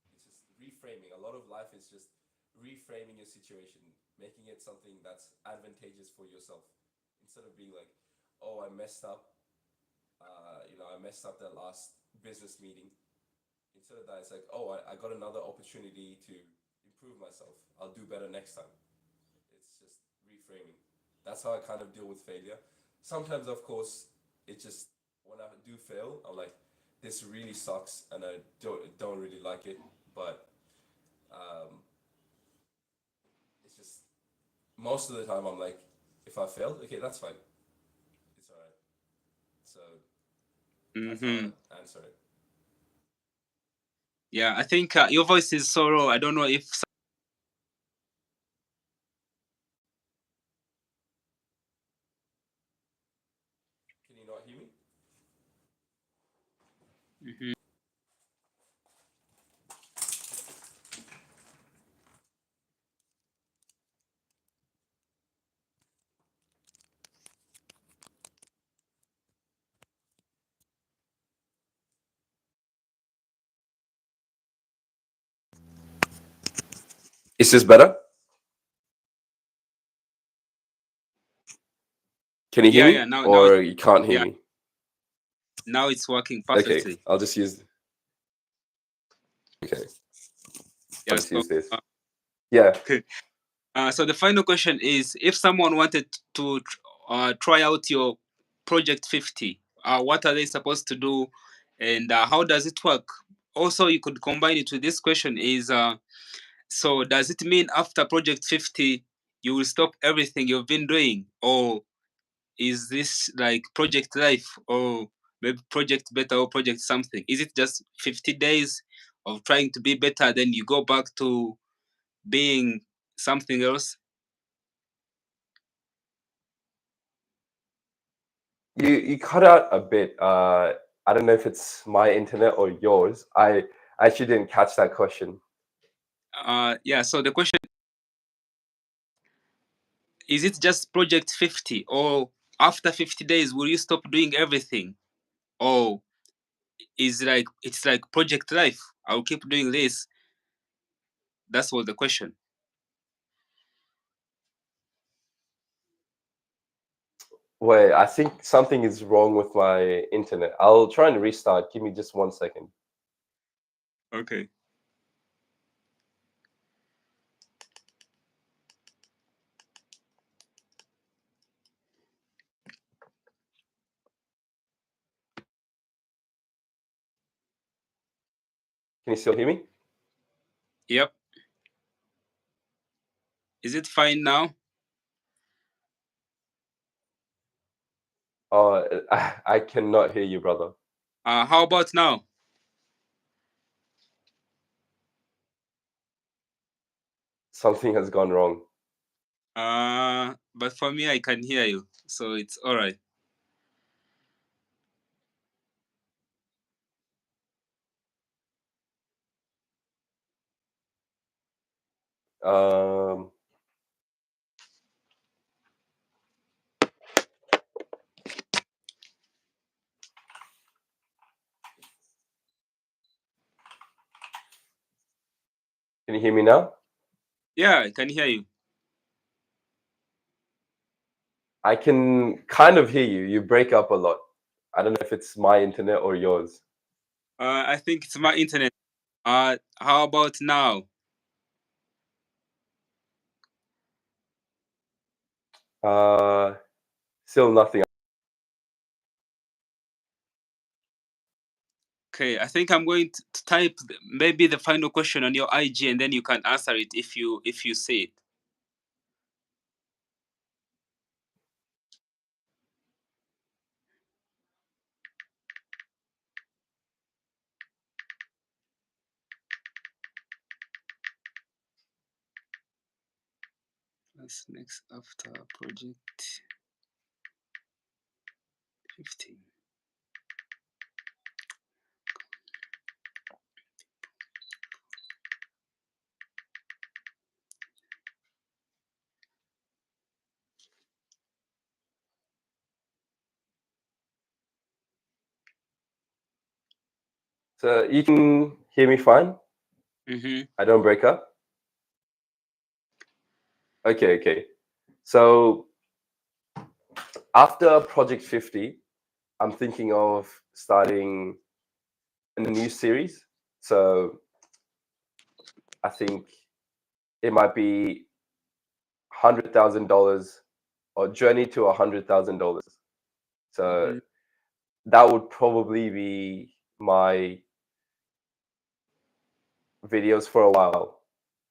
It's just reframing. A lot of life is just reframing your situation, making it something that's advantageous for yourself, instead of being like, "Oh, I messed up. I messed up that last business meeting." Instead of that, it's like, "Oh, I got another opportunity to improve myself. I'll do better next time." It's just reframing. That's how I kind of deal with failure. Sometimes, of course, it just when I do fail, I'm like, "This really sucks," and I don't really like it. But um, it's just most of the time I'm like, if I failed, okay, that's fine. It's all right. So that's how Mm-hmm. I answer it. Yeah, I think your voice is so raw. I don't know if. Can you not hear me? Mhm. Is this better? Can you hear Yeah, me, yeah. Now or you can't hear yeah, me? now it's working Okay, perfectly. I'll just use. Okay, I'll Yeah. just So use this. Yeah, okay. So the final question is: if someone wanted to try out your Project 50, what are they supposed to do, and how does it work? Also, you could combine it with this question: is so does it mean after Project 50 you will stop everything you've been doing, or is this like Project Life, or maybe Project Better, or Project something? Is it just 50 days of trying to be better, then you go back to being something else? you cut out a bit. I don't know if it's my internet or yours. I actually didn't catch that question. Yeah, so the question is, it just Project 50, or after 50 days will you stop doing everything, or is like it's like Project Life, I'll keep doing this? That's what the question. Wait, I think something is wrong with my internet. I'll try and restart. Give me just 1 second. Okay. Can you still hear me? Yep. Is it fine now? I cannot hear you, brother. How about now? Something has gone wrong. But for me, I can hear you, so it's all right. Um, can you hear me now? Yeah, I can hear you. I can kind of hear you. You break up a lot. I don't know if it's my internet or yours. I think it's my internet. How about now? Uh, Still nothing. Okay, I think I'm going to type maybe the final question on your IG, and then you can answer it if you say it. What's next after Project 15? So you can hear me fine? Mm-hmm. I don't break up? Okay, okay. So after Project 50, I'm thinking of starting a new series. So I think it might be $100,000 or Journey to $100,000. So Mm-hmm. that would probably be my videos for a while.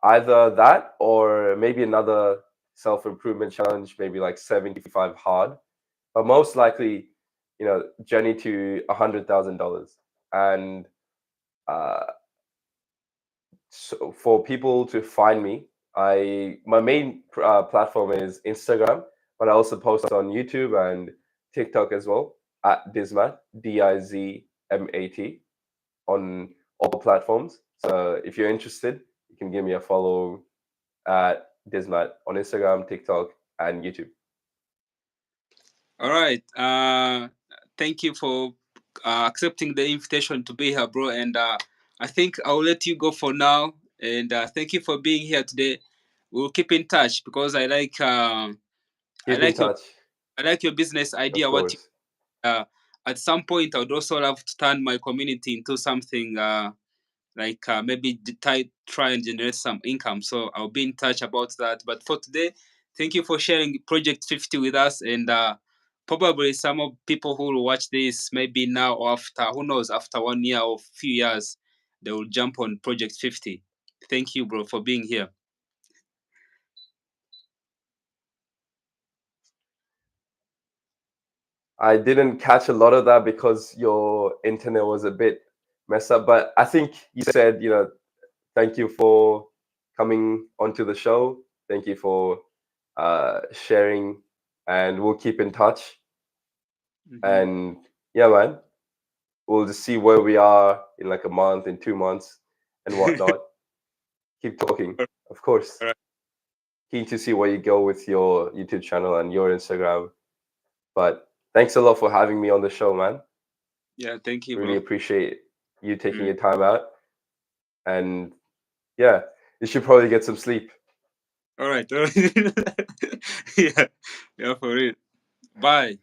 Either that or maybe another self improvement challenge, maybe like 75 hard, but most likely, Journey to $100,000. And uh, so for people to find me, my main platform is Instagram, but I also post on YouTube and TikTok as well at Dizmat, Dizmat, on all platforms. So if you're interested, you can give me a follow at Dizmat on Instagram, TikTok, and YouTube. All right. Thank you for accepting the invitation to be here, bro. And I think I'll let you go for now. And thank you for being here today. We'll keep in touch because I Keep in like your touch, I like your business of idea. What you, course. uh, at some point I would also love to turn my community into something like maybe try and generate some income. So I'll be in touch about that. But for today, thank you for sharing Project 50 with us. And probably some of people who will watch this maybe now or after, who knows, after 1 year or few years, they will jump on Project 50. Thank you, bro, for being here. I didn't catch a lot of that because your internet was a bit messed up, but I think you said, thank you for coming onto the show. Thank you for sharing, and we'll keep in touch. Hmm. And yeah, man, we'll just see where we are in like a month, in 2 months, and whatnot. Keep talking, of course. All right. Keen to see where you go with your YouTube channel and your Instagram. But thanks a lot for having me on the show, man. Yeah, thank you, Really bro. appreciate you taking Mm. your time out. And yeah, you should probably get some sleep. All right. All right. Yeah, yeah, for real. Bye.